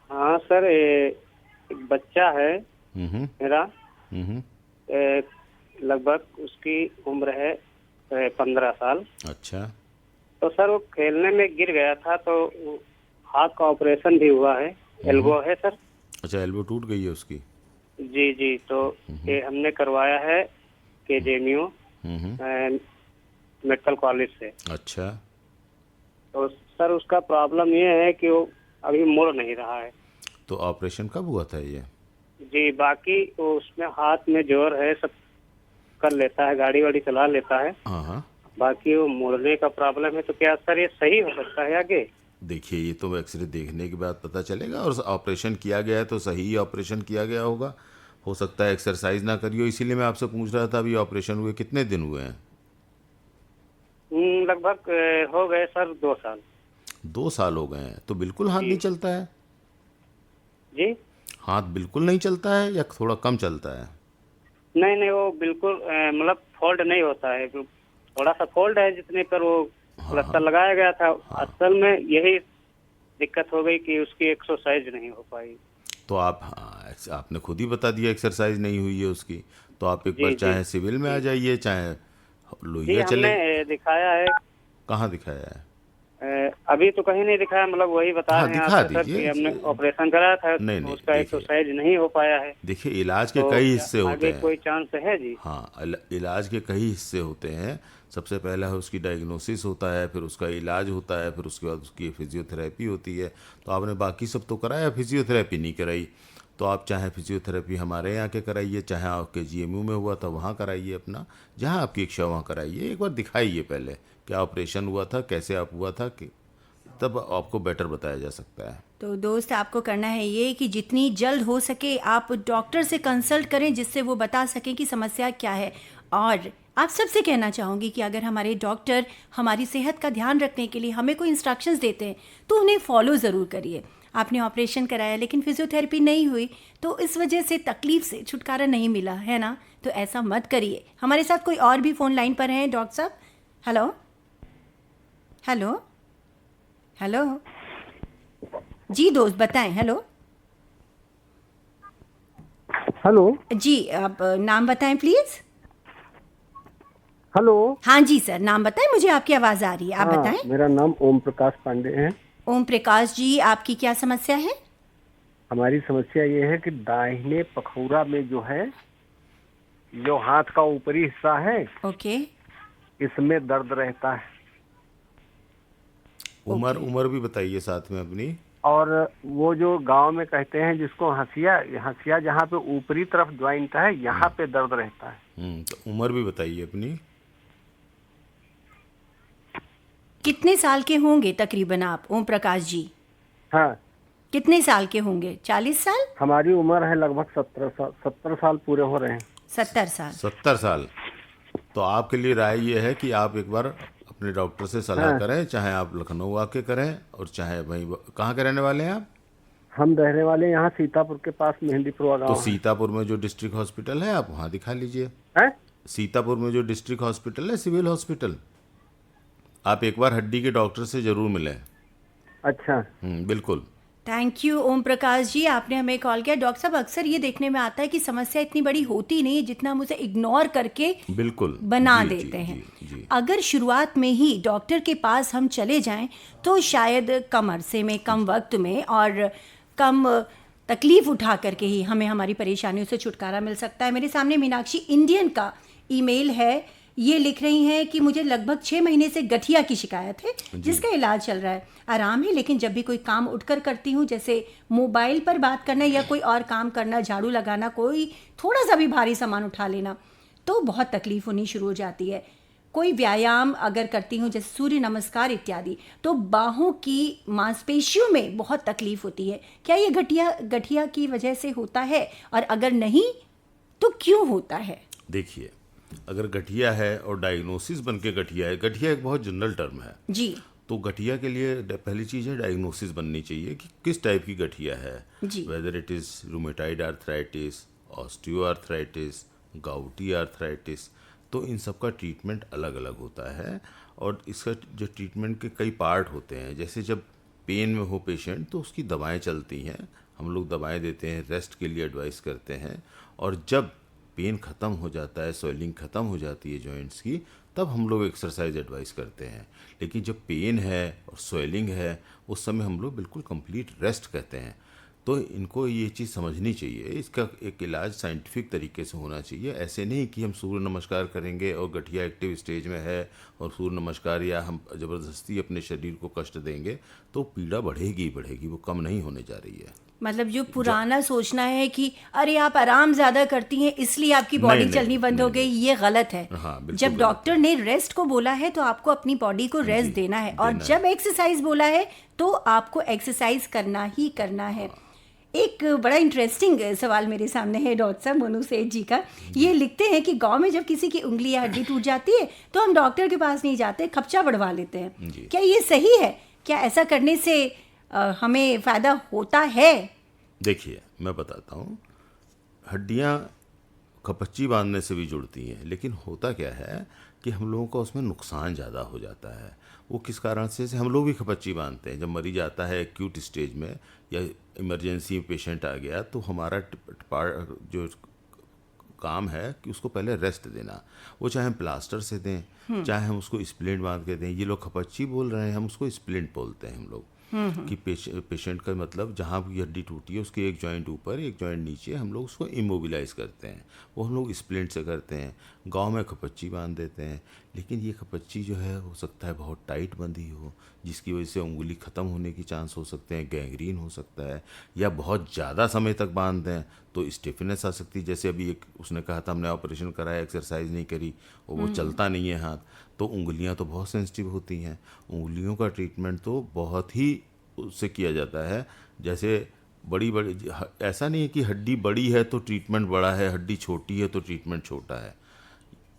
हाँ सर, एक बच्चा है मेरा, लगभग उसकी उम्र है 15 साल। अच्छा। तो सर वो खेलने में गिर गया था तो हाथ का ऑपरेशन भी हुआ है, एल्बो है सर। अच्छा, एल्बो टूट गई है उसकी? जी जी, तो ये हमने करवाया है KJMU मेडिकल कॉलेज से। अच्छा। तो सर उसका प्रॉब्लम ये है कि वो अभी मुड़ नहीं रहा है। तो ऑपरेशन कब हुआ था ये? जी, बाकी वो उसमें हाथ में जोर है, सब कर लेता है, गाड़ी वाड़ी चला लेता है। हाँ हाँ। बाकी वो मुड़ने का प्रॉब्लम है। तो क्या सर ये सही हो सकता है आगे? देखिए, ये तो एक्सरे देखने के बाद पता चलेगा। और ऑपरेशन किया गया है तो सही ऑपरेशन किया गया होगा। हो सकता है एक्सरसाइज ना करियो, इसीलिए मैं आपसे पूछ रहा था। अभी ऑपरेशन हुए कितने दिन हुए हैं? लगभग हो गए सर 2 साल। 2 साल हो गए हैं तो बिल्कुल हाथ नहीं चलता है? जी हाथ बिल्कुल नहीं चलता है या थोड़ा कम चलता है? नहीं नहीं, वो बिल्कुल मतलब फोल्ड नहीं होता है, थोड़ा सा फोल्ड है जितने पर वो प्लास्टर लगाया गया था। असल में यही दिक्कत हो गई कि उसकी एक्सरसाइज नहीं हो पाई। तो आपने खुद ही बता दिया एक्सरसाइज नहीं हुई है उसकी। तो आप एक बार चाहे सिविल में आ जाइए, चाहे लोहिया चले। हमने दिखाया है। कहाँ दिखाया है? अभी तो कहीं नहीं दिखाया, मतलब वही बता रहे हैं दिखा आपसे सर कि दीजिए। हमने ऑपरेशन कराया था। नहीं, तो नहीं, उसका देखिए। एक्सरसाइज नहीं हो पाया है। देखिए, इलाज के तो कई हिस्से होते आगे हैं। कोई चांस है जी? हाँ, इलाज के कई हिस्से होते हैं। सबसे पहला है उसकी डायग्नोसिस होता है, फिर उसका इलाज होता है, फिर उसके बाद उसकी फिजियोथेरेपी होती है। तो आपने बाकी सब तो कराया, फिजियोथेरेपी नहीं कराई। तो आप चाहे फिजियोथेरेपी हमारे यहाँ के कराइए, चाहे आपके GMU में हुआ था वहाँ कराइए, अपना जहाँ आपकी इच्छा वहाँ कराइए। एक बार दिखाइए पहले क्या ऑपरेशन हुआ था, कैसे आप हुआ था, कि तब आपको बेटर बताया जा सकता है। तो दोस्त आपको करना है ये कि जितनी जल्द हो सके आप डॉक्टर से कंसल्ट करें, जिससे वो बता सकें कि समस्या क्या है। और आप सबसे कहना चाहूँगी कि अगर हमारे डॉक्टर हमारी सेहत का ध्यान रखने के लिए हमें कोई इंस्ट्रक्शंस देते हैं तो उन्हें फॉलो ज़रूर करिए। आपने ऑपरेशन कराया लेकिन फिजियोथेरेपी नहीं हुई तो इस वजह से तकलीफ से छुटकारा नहीं मिला है ना, तो ऐसा मत करिए। हमारे साथ कोई और भी फ़ोन लाइन पर हैं डॉक्टर साहब। हेलो हेलो हेलो जी दोस्त बताएं। हेलो हेलो जी, आप नाम बताएं प्लीज़। हेलो। हाँ जी सर, नाम बताएं, मुझे आपकी आवाज़ आ रही है, आप बताएं। मेरा नाम ओम प्रकाश पांडे है। ओम प्रकाश जी, आपकी क्या समस्या है? हमारी समस्या ये है कि दाहिने पखौरा में जो है, जो हाथ का ऊपरी हिस्सा है, ओके। इसमें दर्द रहता है। उम्र भी बताइए साथ में अपनी। और वो जो गांव में कहते हैं जिसको हंसिया जहाँ पे ऊपरी तरफ ज्वाइंट है, यहाँ पे दर्द रहता है। तो उम्र भी बताइए अपनी। कितने साल के होंगे तकरीबन आप ओम प्रकाश जी? हाँ, कितने साल के होंगे? 40 साल? हमारी उम्र है लगभग 70 साल पूरे हो रहे हैं। 70 साल। 70 साल। तो आपके लिए राय ये है कि आप एक बार अपने डॉक्टर से सलाह करें, चाहे आप लखनऊ आके करें और चाहे वहीं। कहाँ के रहने वाले हैं आप? हम रहने वाले यहाँ सीतापुर के पास मेहंदीपुर गाँव तो है। सीतापुर में जो डिस्ट्रिक्ट हॉस्पिटल है आप वहाँ दिखा लीजिए। हैं? सीतापुर में जो डिस्ट्रिक्ट हॉस्पिटल है, सिविल हॉस्पिटल, आप एक बार हड्डी के डॉक्टर से ज़रूर मिलें। अच्छा। बिल्कुल। थैंक यू ओम प्रकाश जी, आपने हमें कॉल किया। डॉक्टर साहब, अक्सर ये देखने में आता है कि समस्या इतनी बड़ी होती नहीं है जितना हम उसे इग्नोर करके बिल्कुल बना जी, देते जी, हैं। जी। अगर शुरुआत में ही डॉक्टर के पास हम चले जाएं तो शायद कम अरसे में, कम वक्त में और कम तकलीफ उठा करके ही हमें हमारी परेशानियों से छुटकारा मिल सकता है। मेरे सामने मीनाक्षी इंडियन का ईमेल है। ये लिख रही हैं कि मुझे लगभग 6 महीने से गठिया की शिकायत है, जिसका इलाज चल रहा है। आराम है, लेकिन जब भी कोई काम उठकर करती हूँ, जैसे मोबाइल पर बात करना या कोई और काम करना, झाड़ू लगाना, कोई थोड़ा सा भी भारी सामान उठा लेना, तो बहुत तकलीफ होनी शुरू हो जाती है। कोई व्यायाम अगर करती हूँ, जैसे सूर्य नमस्कार इत्यादि, तो बाहों की मांसपेशियों में बहुत तकलीफ होती है। क्या ये गठिया की वजह से होता है, और अगर नहीं तो क्यों होता है? देखिए, अगर गठिया है और डायग्नोसिस बन के गठिया है, गठिया एक बहुत जनरल टर्म है जी। तो गठिया के लिए पहली चीज़ है डायग्नोसिस बननी चाहिए कि किस टाइप की गठिया है। जी। Whether it is rheumatoid arthritis, osteoarthritis, gouty arthritis, तो इन सब का ट्रीटमेंट अलग अलग होता है। और इसका जो ट्रीटमेंट के कई पार्ट होते हैं, जैसे जब पेन में हो पेशेंट तो उसकी दवाएं चलती हैं, हम लोग दवाएं देते हैं, रेस्ट के लिए एडवाइस करते हैं। और जब पेन ख़त्म हो जाता है, स्वेलिंग ख़त्म हो जाती है जॉइंट्स की, तब हम लोग एक्सरसाइज एडवाइस करते हैं। लेकिन जब पेन है और स्वेलिंग है, उस समय हम लोग बिल्कुल कंप्लीट रेस्ट कहते हैं। तो इनको ये चीज़ समझनी चाहिए, इसका एक इलाज साइंटिफिक तरीके से होना चाहिए। ऐसे नहीं कि हम सूर्य नमस्कार करेंगे और गठिया एक्टिव स्टेज में है और सूर्य नमस्कार या हम ज़बरदस्ती अपने शरीर को कष्ट देंगे तो पीड़ा बढ़ेगी ही बढ़ेगी, वो कम नहीं होने जा रही है। मतलब जो पुराना सोचना है कि अरे आप आराम ज़्यादा करती हैं इसलिए आपकी बॉडी नहीं, चलनी बंद हो गई, ये गलत है। हाँ, बिल्कुल जब गलत डॉक्टर ने रेस्ट को बोला है तो आपको अपनी बॉडी को रेस्ट देना है, और जब एक्सरसाइज बोला है तो आपको एक्सरसाइज करना ही करना है। एक बड़ा इंटरेस्टिंग सवाल मेरे सामने है डॉक्टर साहब, मोनू सेठ जी का। ये लिखते हैं कि गांव में जब किसी की उंगली या हड्डी टूट जाती है तो हम डॉक्टर के पास नहीं जाते, खपचा बढ़वा लेते हैं। क्या ये सही है? क्या ऐसा करने से हमें फ़ायदा होता है? देखिए, मैं बताता हूँ, हड्डियाँ खपच्ची बांधने से भी जुड़ती हैं, लेकिन होता क्या है कि हम लोगों का उसमें नुकसान ज़्यादा हो जाता है। वो किस कारण से? हम लोग भी खपच्ची बांधते हैं। जब मरीज आता है एक्यूट स्टेज में या इमरजेंसी पेशेंट आ गया, तो हमारा जो काम है कि उसको पहले रेस्ट देना। वो चाहे हम प्लास्टर से दें, चाहे हम उसको स्प्लिंट बांध के दें। ये लोग खपच्ची बोल रहे हैं, हम उसको स्प्लिंट बोलते हैं हम लोग। कि पेशेंट का मतलब जहाँ भी हड्डी टूटी है उसके एक जॉइंट ऊपर एक जॉइंट नीचे हम लोग उसको इमोबिलाइज करते हैं, वो हम लोग स्प्लिंट से करते हैं। गांव में खपच्ची बांध देते हैं, लेकिन ये खपच्ची जो है हो सकता है बहुत टाइट बंधी हो, जिसकी वजह से उंगली ख़त्म होने की चांस हो सकते हैं, गैंग्रीन हो सकता है, या बहुत ज़्यादा समय तक बांध दें तो स्टिफनेस आ सकती है। जैसे अभी एक उसने कहा था हमने ऑपरेशन कराया, एक्सरसाइज नहीं करी और वो चलता नहीं है हाथ, तो उंगलियां तो बहुत सेंसिटिव होती हैं। उंगलियों का ट्रीटमेंट तो बहुत ही उससे किया जाता है। जैसे बड़ी ऐसा नहीं है कि हड्डी बड़ी है तो ट्रीटमेंट बड़ा है, हड्डी छोटी है तो ट्रीटमेंट छोटा है।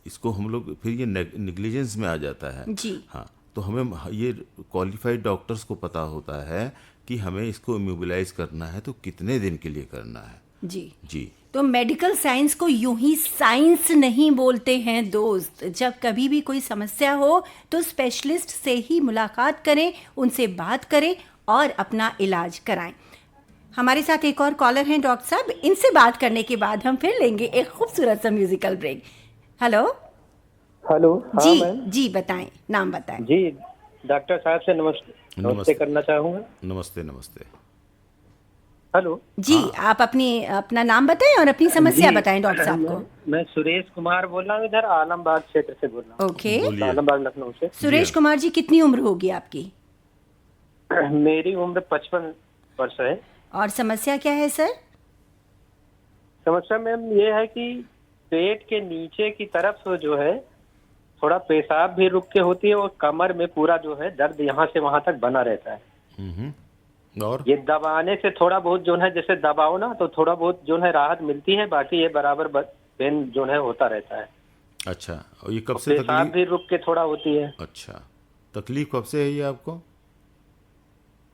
इसको हम लोग फिर ये नेग्लिजेंस में आ जाता है जी। हाँ, तो हमें ये क्वालिफाइड डॉक्टर्स को पता होता है कि हमें इसको इमोबिलाइज करना है तो कितने दिन के लिए करना है। जी जी। तो मेडिकल साइंस को यूं ही साइंस नहीं बोलते हैं दोस्त। जब कभी भी कोई समस्या हो तो स्पेशलिस्ट से ही मुलाकात करें, उनसे बात करें और अपना इलाज कराएं। हमारे साथ एक और कॉलर हैं डॉक्टर साहब, इनसे बात करने के बाद हम फिर लेंगे एक खूबसूरत सा म्यूजिकल ब्रेक। हेलो। हेलो। हाँ जी मैम। जी बताएं, नाम बताएं। जी, डॉक्टर साहब से नमस्ते करना चाहूँगा। नमस्ते। नमस्ते। हेलो जी आप अपना नाम बताएं और अपनी समस्या बताएं डॉक्टर साहब को। मैं सुरेश कुमार बोल रहा हूँ, इधर आलमबाग क्षेत्र से बोल रहा हूँ। ओके। आलमबाग लखनऊ से। सुरेश कुमार जी, कितनी उम्र होगी आपकी? मेरी उम्र 55 वर्ष है। और समस्या क्या है सर? समस्या मैम ये है कि पेट के नीचे की तरफ से जो है थोड़ा पेशाब भी रुक के होती है और कमर में पूरा जो है दर्द यहाँ से वहां तक बना रहता है। और ये दबाने से थोड़ा बहुत जो है, जैसे दबाओ ना तो थोड़ा बहुत जो है राहत मिलती है, बाकी ये बराबर पेन जो है होता रहता है। अच्छा, और ये कब से पेशाब तकलीफ? भी रुक के थोड़ा होती है। अच्छा, तकलीफ कब से है ये आपको?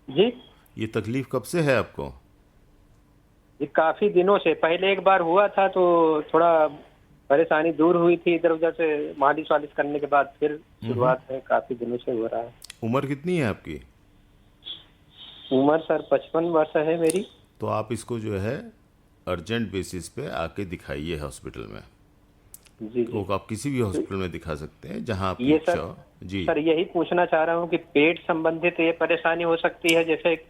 जी, ये तकलीफ कब से है आपको? ये काफी दिनों से। पहले एक बार हुआ था तो थोड़ा परेशानी दूर हुई थी इधर उधर से मालिश वालिश करने के बाद, फिर शुरुआत है, काफी दिनों से हो रहा है। उम्र कितनी है आपकी? उम्र सर 55 वर्ष है मेरी। तो आप इसको जो है अर्जेंट बेसिस पे आके दिखाइए हॉस्पिटल में। जी तो आप किसी भी हॉस्पिटल में दिखा सकते हैं जहां आपकी ये इच्छा सर हो। जी सर यही पूछना चाह रहा हूँ कि पेट संबंधित ये परेशानी हो सकती है, जैसे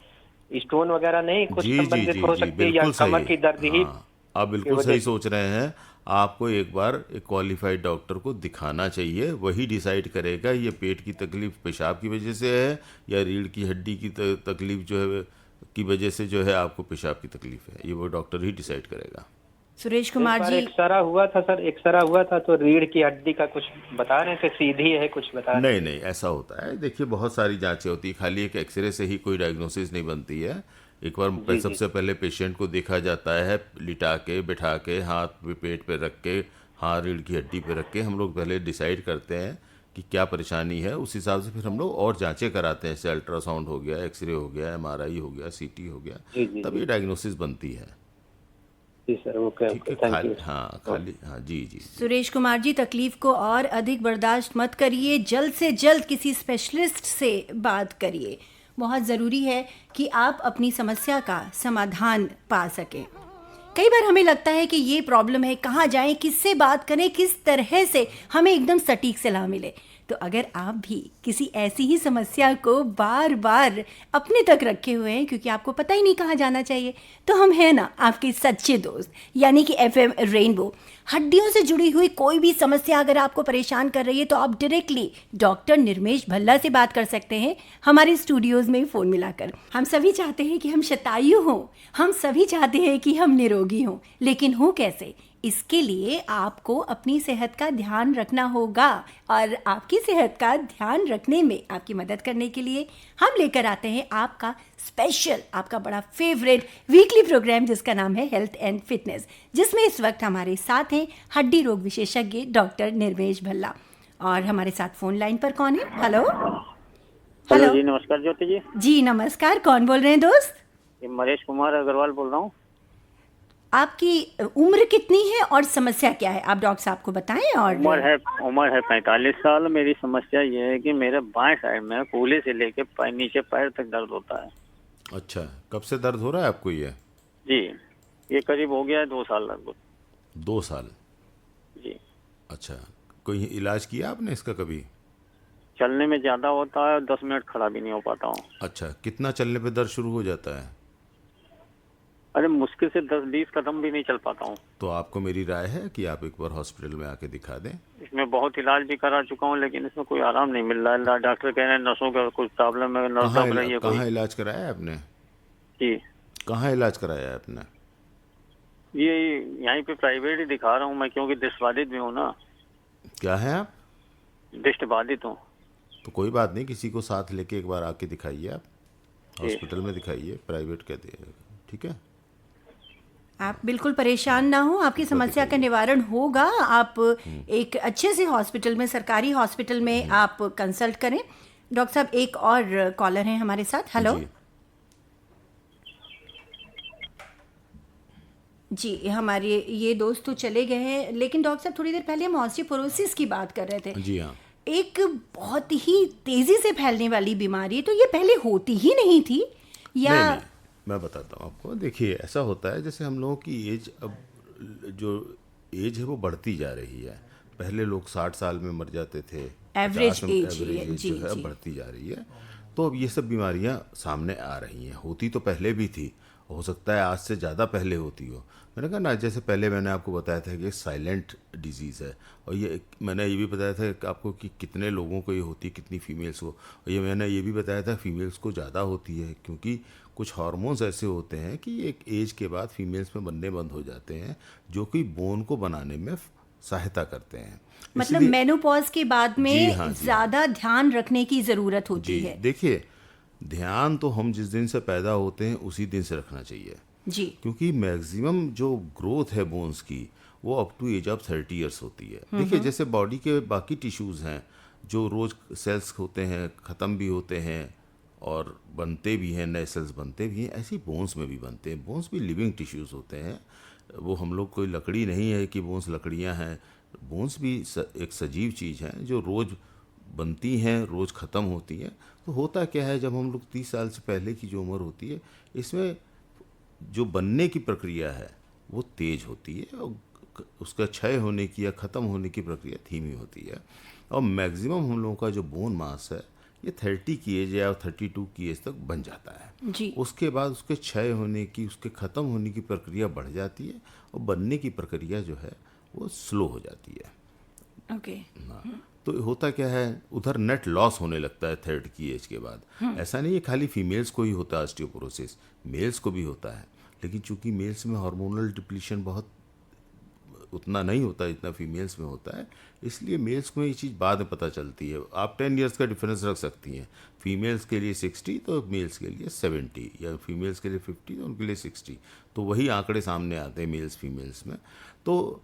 स्टोन वगैरह नहीं कुछ जी जी संबंधित जी हो जी सकती है, या बिल्कुल कमर सही। की दर्द ही? हाँ, आप बिल्कुल वजह सही से- सोच रहे हैं। आपको एक बार एक क्वालिफाइड डॉक्टर को दिखाना चाहिए, वही डिसाइड करेगा ये पेट की तकलीफ पेशाब की वजह से है या रीढ़ की हड्डी की तकलीफ जो है की वजह से जो है आपको पेशाब की तकलीफ है, ये वो डॉक्टर ही डिसाइड करेगा। सुरेश एक कुमार बार जी, एक्सरा हुआ था सर, एक्सरा हुआ था तो रीढ़ की हड्डी का कुछ बता रहे थे, सीधी है कुछ बता रहे नहीं नहीं, ऐसा होता है। देखिए बहुत सारी जांचें होती है, खाली एक एक्सरे से ही कोई डायग्नोसिस नहीं बनती है। एक बार सबसे पहले पेशेंट को देखा जाता है, लिटा के बिठा के हाथ पे पेट पे रख के, हाथ रीढ़ की हड्डी पे रख के हम लोग पहले डिसाइड करते हैं कि क्या परेशानी है। उस हिसाब से फिर हम लोग और जांचें कराते हैं, जैसे अल्ट्रासाउंड हो गया, एक्सरे हो गया, MRI हो गया, CT हो गया, जी, जी, तब ये डायग्नोसिस बनती है। जी सर, ओके ठीक है, ओके, थैंक यू। खाली हाँ जी जी। सुरेश कुमार जी, तकलीफ को और अधिक बर्दाश्त मत करिए, जल्द से जल्द किसी स्पेशलिस्ट से बात करिए। बहुत ज़रूरी है कि आप अपनी समस्या का समाधान पा सकें। कई बार हमें लगता है कि ये प्रॉब्लम है, कहाँ जाएं, किससे बात करें, किस तरह से हमें एकदम सटीक सलाह मिले। तो अगर आप भी किसी ऐसी ही समस्या को बार बार अपने तक रखे हुए हैं क्योंकि आपको पता ही नहीं कहाँ जाना चाहिए, तो हम हैं ना आपके सच्चे दोस्त, यानी कि FM रेनबो। हड्डियों से जुड़ी हुई कोई भी समस्या अगर आपको परेशान कर रही है तो आप डायरेक्टली डॉक्टर निर्मेश भल्ला से बात कर सकते हैं हमारे स्टूडियोज़ में फ़ोन मिलाकर। हम सभी चाहते हैं कि हम शतायु हों, हम सभी चाहते हैं कि हम निरोगी हों, लेकिन हो कैसे? इसके लिए आपको अपनी सेहत का ध्यान रखना होगा, और आपकी सेहत का ध्यान रखने में आपकी मदद करने के लिए हम लेकर आते हैं आपका स्पेशल, आपका बड़ा फेवरेट वीकली प्रोग्राम जिसका नाम है हेल्थ एंड फिटनेस, जिसमें इस वक्त हमारे साथ हैं हड्डी रोग विशेषज्ञ डॉक्टर निर्मेश भल्ला। और हमारे साथ फोन लाइन पर कौन है? हेलो हेलो जी, नमस्कार ज्योति जी। जी नमस्कार, कौन बोल रहे हैं दोस्त? ये महेश कुमार अग्रवाल बोल रहा हूँ। आपकी उम्र कितनी है और समस्या क्या है, आप डॉक्टर साहब को बताएं। और उम्र है 45 साल। मेरी समस्या ये है कि मेरे बाएं साइड में कूल्हे से लेके नीचे पैर तक दर्द होता है। अच्छा, कब से दर्द हो रहा है आपको ये? जी, ये करीब हो गया है 2 साल लगभग। 2 साल? जी। अच्छा, कोई इलाज किया आपने इसका कभी? चलने में ज्यादा होता है, 10 मिनट खड़ा भी नहीं हो पाता हूँ। अच्छा, कितना चलने पे दर्द शुरू हो जाता है? अरे मुश्किल से 10-20 कदम भी नहीं चल पाता हूँ। तो आपको मेरी राय है कि आप एक बार हॉस्पिटल में आके दिखा दें। इसमें बहुत इलाज भी करा चुका हूँ, लेकिन इसमें कोई आराम नहीं मिल रहा है। डॉक्टर कह रहे हैं नसों का कुछ प्रॉब्लम है, नस दब रही है कोई। कहाँ इलाज कराया है आपने? जी, कहाँ इलाज कराया है आपने? ये यहीं पे प्राइवेट ही दिखा रहा हूँ मैं, क्योंकि दृष्टिबाधित भी हूँ ना। क्या है आप? दृष्टिबाधित हूँ। तो कोई बात नहीं, किसी को साथ लेके एक बार आके दिखाइए, आप हॉस्पिटल में दिखाइए, प्राइवेट कहते हैं, ठीक है? आप बिल्कुल परेशान ना हो, आपकी समस्या का निवारण होगा। आप एक अच्छे से हॉस्पिटल में, सरकारी हॉस्पिटल में आप कंसल्ट करें। डॉक्टर साहब, एक और कॉलर हैं हमारे साथ। हेलो जी, हमारे ये दोस्त तो चले गए हैं, लेकिन डॉक्टर साहब थोड़ी देर पहले हम ऑस्टियोपोरोसिस की बात कर रहे थे। जी हाँ। एक बहुत ही तेजी से फैलने वाली बीमारी है, तो ये पहले होती ही नहीं थी या? नहीं, मैं बताता हूँ आपको। देखिए, ऐसा होता है जैसे हम लोगों की एज, अब जो एज है वो बढ़ती जा रही है। पहले लोग 60 साल में मर जाते थे, एवरेज 50 एज एवरेज है, एज जी, जो है जी। बढ़ती जा रही है। तो अब ये सब बीमारियां सामने आ रही हैं। होती तो पहले भी थी, हो सकता है आज से ज़्यादा पहले होती हो। मैंने कहा ना, जैसे पहले मैंने आपको बताया था कि साइलेंट डिजीज़ है, और ये मैंने ये भी बताया था कि आपको कि कितने लोगों को ये होती है, कितनी फीमेल्स को। और ये मैंने ये भी बताया था फीमेल्स को ज़्यादा होती है, क्योंकि कुछ हार्मोन्स ऐसे होते हैं कि एक एज के बाद फीमेल्स में बनने बंद हो जाते हैं, जो कि बोन को बनाने में सहायता करते हैं। मतलब इसलिए- मेनोपॉज के बाद जी में हाँ, जी। ज्यादा ध्यान रखने की जरूरत होती जी, है। देखिए, ध्यान तो हम जिस दिन से पैदा होते हैं उसी दिन से रखना चाहिए, जी, क्योंकि मैक्सिमम जो ग्रोथ है बोन्स की वो up to age of 30 years होती है। देखिए, जैसे बॉडी के बाकी टिश्यूज़ हैं जो रोज़ सेल्स होते हैं, ख़त्म भी होते हैं और बनते भी हैं, नए सेल्स बनते भी हैं, ऐसी बोन्स में भी बनते हैं। बोन्स भी लिविंग टिश्यूज़ होते हैं। वो हम लोग कोई लकड़ी नहीं है कि बोन्स लकड़ियां हैं, बोन्स भी एक सजीव चीज़ है जो रोज़ बनती हैं, रोज़ ख़त्म होती हैं। तो होता क्या है, जब हम लोग 30 साल से पहले की जो उम्र होती है, इसमें जो बनने की प्रक्रिया है वो तेज़ होती है और उसका क्षय होने की या ख़त्म होने की प्रक्रिया धीमी होती है। और मैक्सिमम हम लोगों का जो बोन मास है ये 30 की एज या 32 की एज तक बन जाता है। जी। उसके बाद उसके क्षय होने की, उसके ख़त्म होने की प्रक्रिया बढ़ जाती है और बनने की प्रक्रिया जो है वो स्लो हो जाती है। ओके। हाँ, तो होता क्या है, उधर नेट लॉस होने लगता है 30 की एज के बाद। ऐसा नहीं है खाली फीमेल्स को ही होता है ऑस्टियोपोरोसिस, मेल्स को भी होता है। लेकिन चूंकि मेल्स में हार्मोनल डिप्लीशन बहुत उतना नहीं होता जितना फीमेल्स में होता है, इसलिए मेल्स को ये चीज़ बाद में पता चलती है। आप 10 इयर्स का डिफरेंस रख सकती हैं, फीमेल्स के लिए 60 तो मेल्स के लिए 70, या फीमेल्स के लिए 50 तो उनके लिए 60। तो वही आंकड़े सामने आते हैं मेल्स फीमेल्स में। तो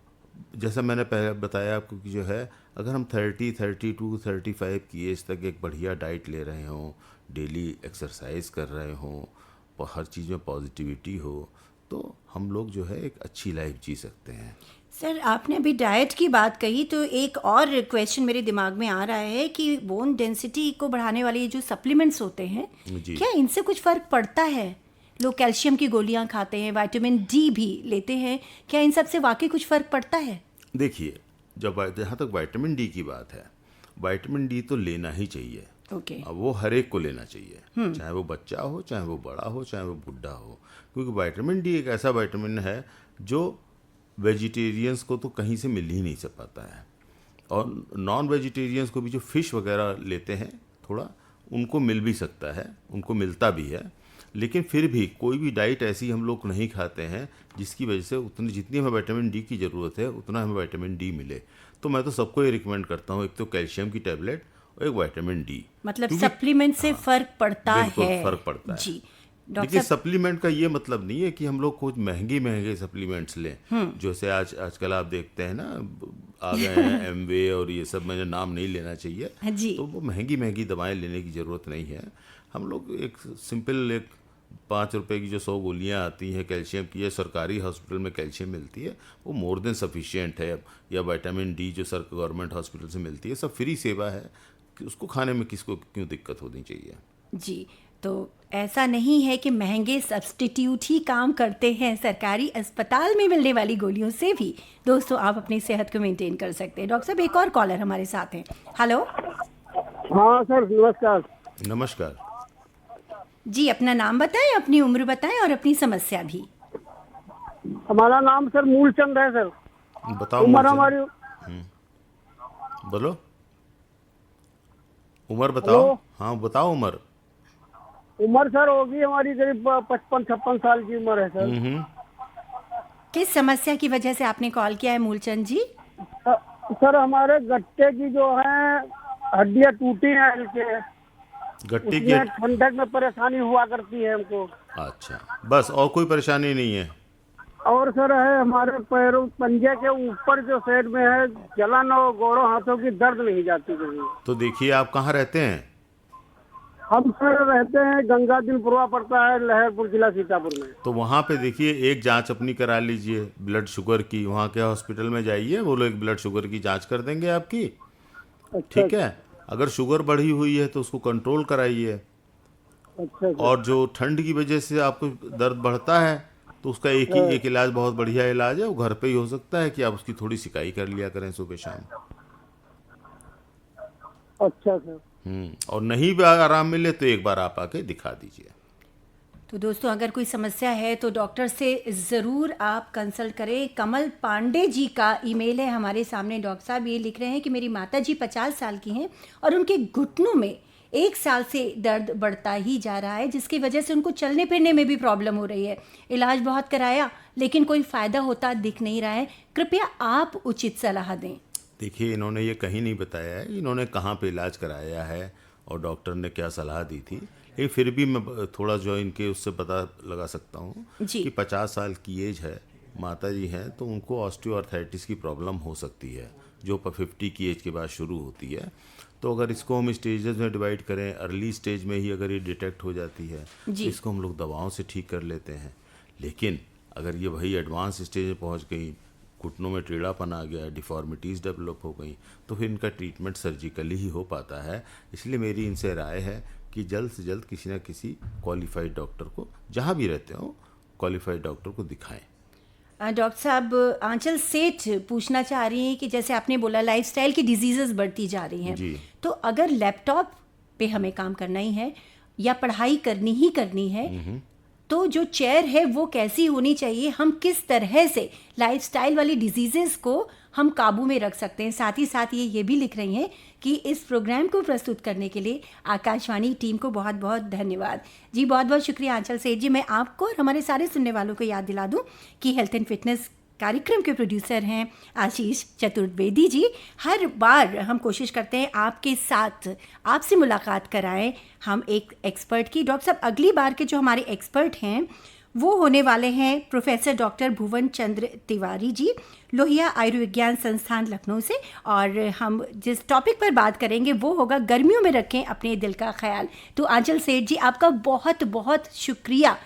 जैसा मैंने पहले बताया आपको कि जो है, अगर हम 30, 32, 35 की एज तक एक बढ़िया डाइट ले रहे हों, डेली एक्सरसाइज कर रहे हों, हर चीज़ में पॉजिटिविटी हो, तो हम लोग जो है एक अच्छी लाइफ जी सकते हैं। सर, आपने अभी डाइट की बात कही तो एक और क्वेश्चन मेरे दिमाग में आ रहा है कि बोन डेंसिटी को बढ़ाने वाले ये जो सप्लीमेंट्स होते हैं, जी। क्या इनसे कुछ फ़र्क पड़ता है? लोग कैल्शियम की गोलियां खाते हैं, विटामिन डी भी लेते हैं, क्या इन सब से वाकई कुछ फ़र्क पड़ता है? देखिए, जहाँ तक विटामिन डी की बात है, विटामिन डी तो लेना ही चाहिए। ओके। अब वो हर एक को लेना चाहिए, चाहे वो बच्चा हो, चाहे वो बड़ा हो, चाहे वो बुढ़ा हो, क्योंकि विटामिन डी एक ऐसा विटामिन है जो वेजिटेरियंस को तो कहीं से मिल ही नहीं सक पाता है। और नॉन वेजिटेरियंस को भी जो फ़िश वगैरह लेते हैं थोड़ा, उनको मिल भी सकता है, उनको मिलता भी है। लेकिन फिर भी कोई भी डाइट ऐसी हम लोग नहीं खाते हैं जिसकी वजह से उतनी जितनी हमें विटामिन डी की ज़रूरत है उतना हमें विटामिन डी मिले। तो मैं तो सबको ये रिकमेंड करता हूँ, एक तो कैल्शियम की टैबलेट और एक विटामिन डी। मतलब सप्लीमेंट से फ़र्क पड़ता बिल्कुल है। फ़र्क पड़ता है। जी। देखिए, डॉक्टर साहब, सप्लीमेंट का ये मतलब नहीं है कि हम लोग कुछ महंगे सप्लीमेंट्स लें। जैसे आजकल आप देखते हैं ना, आ गए हैं एमवे और ये सब, मुझे नाम नहीं लेना चाहिए। जी। तो वो महंगी दवाएं लेने की ज़रूरत नहीं है। हम लोग एक सिंपल, एक 5 रुपए की जो 100 गोलियां आती हैं कैल्शियम की, या सरकारी हॉस्पिटल में कैल्शियम मिलती है, वो मोर देन सफिशिएंट है। या विटामिन डी जो गवर्नमेंट हॉस्पिटल से मिलती है, सब फ्री सेवा है, कि उसको खाने में किसको क्यों दिक्कत होनी चाहिए। जी, तो ऐसा नहीं है कि महंगे सब्स्टिट्यूट ही काम करते हैं, सरकारी अस्पताल में मिलने वाली गोलियों से भी दोस्तों आप अपनी सेहत को मेंटेन कर सकते हैं। डॉक्टर साहब, एक और कॉलर हमारे साथ हैं। हेलो। हाँ सर, नमस्कार। नमस्कार। जी, अपना नाम बताएं, अपनी उम्र बताएं और अपनी समस्या भी। हमारा नाम सर मूलचंद है सर। बताओ। उम्र मुझे हमारी बोलो, उम्र बताओ। हेलो? हाँ बताओ उम्र। उम्र सर होगी हमारी करीब 55-56 साल की उम्र है सर। किस समस्या की वजह से आपने कॉल किया है मूलचंद जी? सर हमारे गट्टे की जो है हड्डियां टूटी हैं हल्के, गट्टे की। उसमें ठंडक में परेशानी हुआ करती है हमको। अच्छा, बस और कोई परेशानी नहीं है? और सर है हमारे पैरों पंजे के ऊपर जो साइड में है जलन, और गोड़ों हाथों की दर्द नहीं जाती कहीं। तो देखिए, आप कहाँ रहते हैं? हम सर रहते हैं गंगा दिलपुरवा पड़ता है, लहरपुर जिला सीतापुर में। तो वहाँ पे देखिए, एक जांच अपनी करा लीजिए ब्लड शुगर की। वहाँ के हॉस्पिटल में जाइए, वो लोग एक ब्लड शुगर की जांच कर देंगे आपकी। अच्छा। ठीक है, अगर शुगर बढ़ी हुई है तो उसको कंट्रोल कराइए। अच्छा सर। और जो ठंड की वजह से आपको दर्द बढ़ता है, तो उसका एक इलाज, बहुत बढ़िया इलाज है, वो घर पे ही हो सकता है कि आप उसकी थोड़ी सिकाई कर लिया करें सुबह शाम। अच्छा सर। और नहीं भी आराम मिले तो एक बार आप आके दिखा दीजिए। तो दोस्तों, अगर कोई समस्या है तो डॉक्टर से ज़रूर आप कंसल्ट करें। कमल पांडे जी का ईमेल है हमारे सामने। डॉक्टर साहब ये लिख रहे हैं कि मेरी माता जी 50 साल की हैं और उनके घुटनों में 1 साल से दर्द बढ़ता ही जा रहा है, जिसकी वजह से उनको चलने फिरने में भी प्रॉब्लम हो रही है। इलाज बहुत कराया लेकिन कोई फ़ायदा होता दिख नहीं रहा है। कृपया आप उचित सलाह दें। देखिए, इन्होंने ये कहीं नहीं बताया है इन्होंने कहाँ पे इलाज कराया है और डॉक्टर ने क्या सलाह दी थी। लेकिन फिर भी मैं थोड़ा जो इनके उससे पता लगा सकता हूँ कि 50 साल की एज है, माता जी हैं, तो उनको ऑस्टियोआर्थराइटिस की प्रॉब्लम हो सकती है, जो 50 की एज के बाद शुरू होती है। तो अगर इसको हम स्टेजेस में डिवाइड करें, अर्ली स्टेज में ही अगर ये डिटेक्ट हो जाती है तो इसको हम लोग दवाओं से ठीक कर लेते हैं। लेकिन अगर ये वही एडवांस स्टेज में पहुँच गई, घुटनों में टेढ़ापन आ गया, डिफॉर्मिटीज़ डेवलप हो गई, तो फिर इनका ट्रीटमेंट सर्जिकली ही हो पाता है। इसलिए मेरी इनसे राय है कि जल्द से जल्द किसी न किसी क्वालिफाइड डॉक्टर को, जहाँ भी रहते हो, क्वालिफाइड डॉक्टर को दिखाएं। डॉक्टर साहब, आंचल सेठ पूछना चाह रही हैं कि जैसे आपने बोला लाइफस्टाइल की डिजीजेस बढ़ती जा रही हैं, जी। तो अगर लैपटॉप पे हमें काम करना ही है या पढ़ाई करनी है, तो जो चेयर है वो कैसी होनी चाहिए? हम किस तरह से लाइफस्टाइल वाली डिजीजेस को हम काबू में रख सकते हैं? साथ ही साथ ये भी लिख रही हैं कि इस प्रोग्राम को प्रस्तुत करने के लिए आकाशवाणी टीम को बहुत बहुत धन्यवाद। जी, बहुत बहुत शुक्रिया आंचल सेठ जी। मैं आपको और हमारे सारे सुनने वालों को याद दिला दूं कि हेल्थ एंड फिटनेस कार्यक्रम के प्रोड्यूसर हैं आशीष चतुर्वेदी जी। हर बार हम कोशिश करते हैं आपके साथ आपसे मुलाकात कराएं हम एक एक्सपर्ट की। डॉक्टर साहब, अगली बार के जो हमारे एक्सपर्ट हैं वो होने वाले हैं प्रोफेसर डॉक्टर भुवन चंद्र तिवारी जी, लोहिया आयुर्विज्ञान संस्थान लखनऊ से। और हम जिस टॉपिक पर बात करेंगे वो होगा गर्मियों में रखें अपने दिल का ख्याल। तो आंचल सेठ जी, आपका बहुत बहुत शुक्रिया।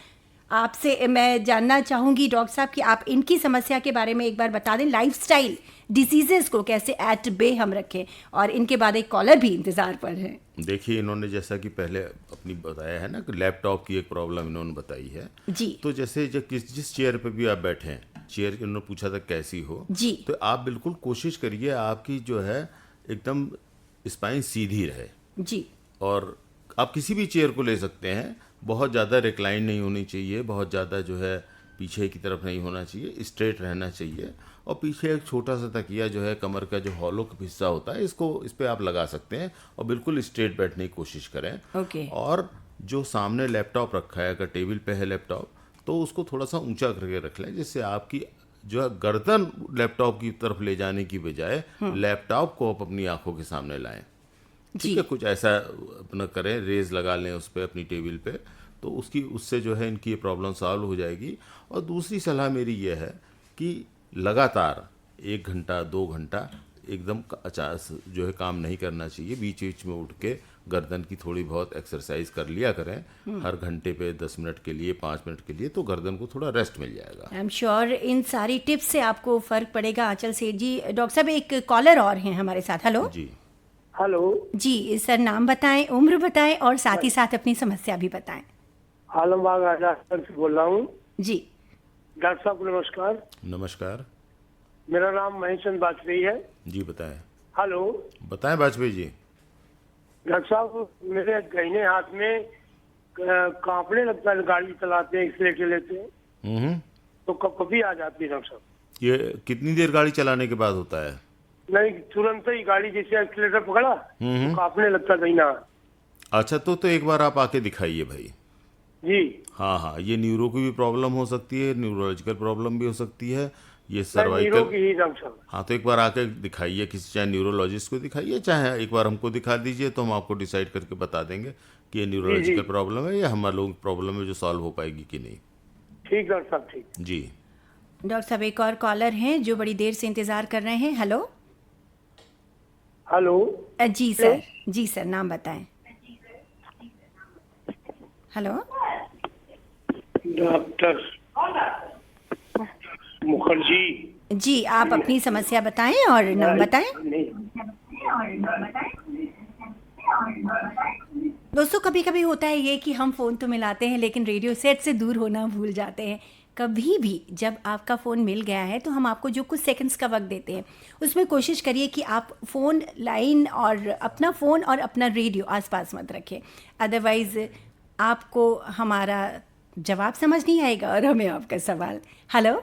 आपसे मैं जानना चाहूँगी डॉक्टर साहब कि आप इनकी समस्या के बारे में एक बार बता दें, लाइफस्टाइल डिसीजेस को कैसे एट बे हम रखें। और इनके बाद एक कॉलर भी इंतज़ार पर है। देखिए, इन्होंने जैसा कि पहले अपनी बताया है ना कि लैपटॉप की एक प्रॉब्लम इन्होंने बताई है जी। तो जैसे जिस चेयर पे भी आप बैठे हैं, चेयर इन्होंने पूछा था कैसी हो जी। तो आप बिल्कुल कोशिश करिए आपकी जो है एकदम स्पाइन सीधी रहे। जी। और आप किसी भी चेयर को ले सकते हैं, बहुत ज़्यादा रिक्लाइन नहीं होनी चाहिए, बहुत ज़्यादा जो है पीछे की तरफ नहीं होना चाहिए, स्ट्रेट रहना चाहिए। और पीछे एक छोटा सा तकिया जो है, कमर का जो हॉलो हिस्सा होता है, इस पे आप लगा सकते हैं और बिल्कुल स्ट्रेट बैठने की कोशिश करें। ओके। और जो सामने लैपटॉप रखा है, अगर टेबल पे है लैपटॉप, तो उसको थोड़ा सा ऊंचा करके रख लें, जिससे आपकी जो है गर्दन लैपटॉप की तरफ ले जाने की बजाय लैपटॉप को आप अपनी आंखों के सामने लाएं। ठीक है, कुछ ऐसा अपना करें, रेज लगा लें उस पर अपनी टेबल पे, तो उससे जो है इनकी ये प्रॉब्लम सॉल्व हो जाएगी। और दूसरी सलाह मेरी ये है कि लगातार 1 घंटा 2 घंटा एकदम अचानक जो है काम नहीं करना चाहिए। बीच बीच में उठ के गर्दन की थोड़ी बहुत एक्सरसाइज कर लिया करें, हर घंटे पे 10 मिनट के लिए, 5 मिनट के लिए, तो गर्दन को थोड़ा रेस्ट मिल जाएगा। आई एम श्योर इन सारी टिप्स से आपको फ़र्क पड़ेगा आंचल सेठ जी। डॉक्टर साहब, एक कॉलर और हैं हमारे साथ। हेलो जी। हेलो जी सर, नाम बताएं, उम्र बताएं और साथ ही साथ अपनी समस्या भी बताएं। आलमबाग आजाद से बोल रहा हूँ। जी। डॉक्टर साहब नमस्कार। नमस्कार। मेरा नाम महेश चंद वाजपेयी है। जी बताएं। हेलो। बताएं वाजपेयी जी। डॉक्टर साहब, मेरे दाहिने हाथ में कांपने लगता है, गाड़ी चलाते हैं, एक्सीलेटर लेते हैं तो कभी आ जाती है डॉक्टर साहब। ये कितनी देर गाड़ी चलाने के बाद होता है? नहीं, तुरंत ही गाड़ी जैसे एक्सीलेटर पकड़ा तो कांपने लगता दाहिना। अच्छा, तो एक बार आप आके दिखाइए भाई। जी। हाँ, ये न्यूरो की भी प्रॉब्लम हो सकती है, न्यूरोलॉजिकल प्रॉब्लम भी हो सकती है, ये न्यूरो सर्वाइकल। की ही डॉक्टर साहब। हाँ, तो एक बार आके दिखाइए, किसी चाहे न्यूरोलॉजिस्ट को दिखाइए, चाहे एक बार हमको दिखा दीजिए, तो हम आपको डिसाइड करके बता देंगे कि ये न्यूरोलॉजिकल प्रॉब्लम है या हमारे लोगों की प्रॉब्लम है जो सॉल्व हो पाएगी कि नहीं। ठीक डॉक्टर साहब, ठीक। जी। डॉक्टर साहब, एक और कॉलर हैं जो बड़ी देर से इंतजार कर रहे हैं। हेलो। हेलो। जी सर। जी सर, नाम बताएं। हेलो। डॉक्टर मुखर्जी। जी, आप अपनी समस्या बताएं और नाम बताएं। दोस्तों, कभी कभी होता है ये कि हम फ़ोन तो मिलाते हैं लेकिन रेडियो सेट से दूर होना भूल जाते हैं। कभी भी जब आपका फ़ोन मिल गया है तो हम आपको जो कुछ सेकंड्स का वक्त देते हैं उसमें कोशिश करिए कि आप फ़ोन लाइन और अपना फ़ोन और अपना रेडियो आसपास मत रखें, अदरवाइज़ आपको हमारा जवाब समझ नहीं आएगा और हमें आपका सवाल। हेलो।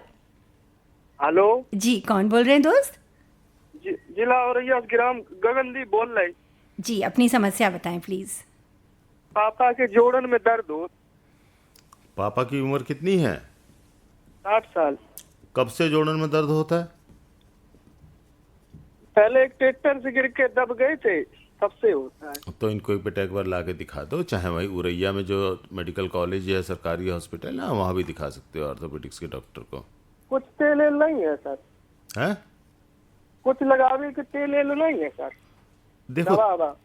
हेलो जी, कौन बोल रहे हैं दोस्त? जिला औरैया ग्राम गगनदीप बोल रहे। जी, अपनी समस्या बताएं प्लीज़। पापा के जोड़न में दर्द हो। पापा की उम्र कितनी है? 60 साल। कब से जोड़न में दर्द होता है? पहले एक ट्रैक्टर से गिर के दब गए थे, तब से होता है। तो इनको एक बेटा एक बार ला के दिखा दो, चाहे वही उरैया में जो मेडिकल कॉलेज या सरकारी हॉस्पिटल है वहाँ भी दिखा सकते हो ऑर्थोपेडिक्स के डॉक्टर को। कुछ तेल नहीं है सर? हैं? कुछ लगावे के तेल नहीं है सर? देखो, दवा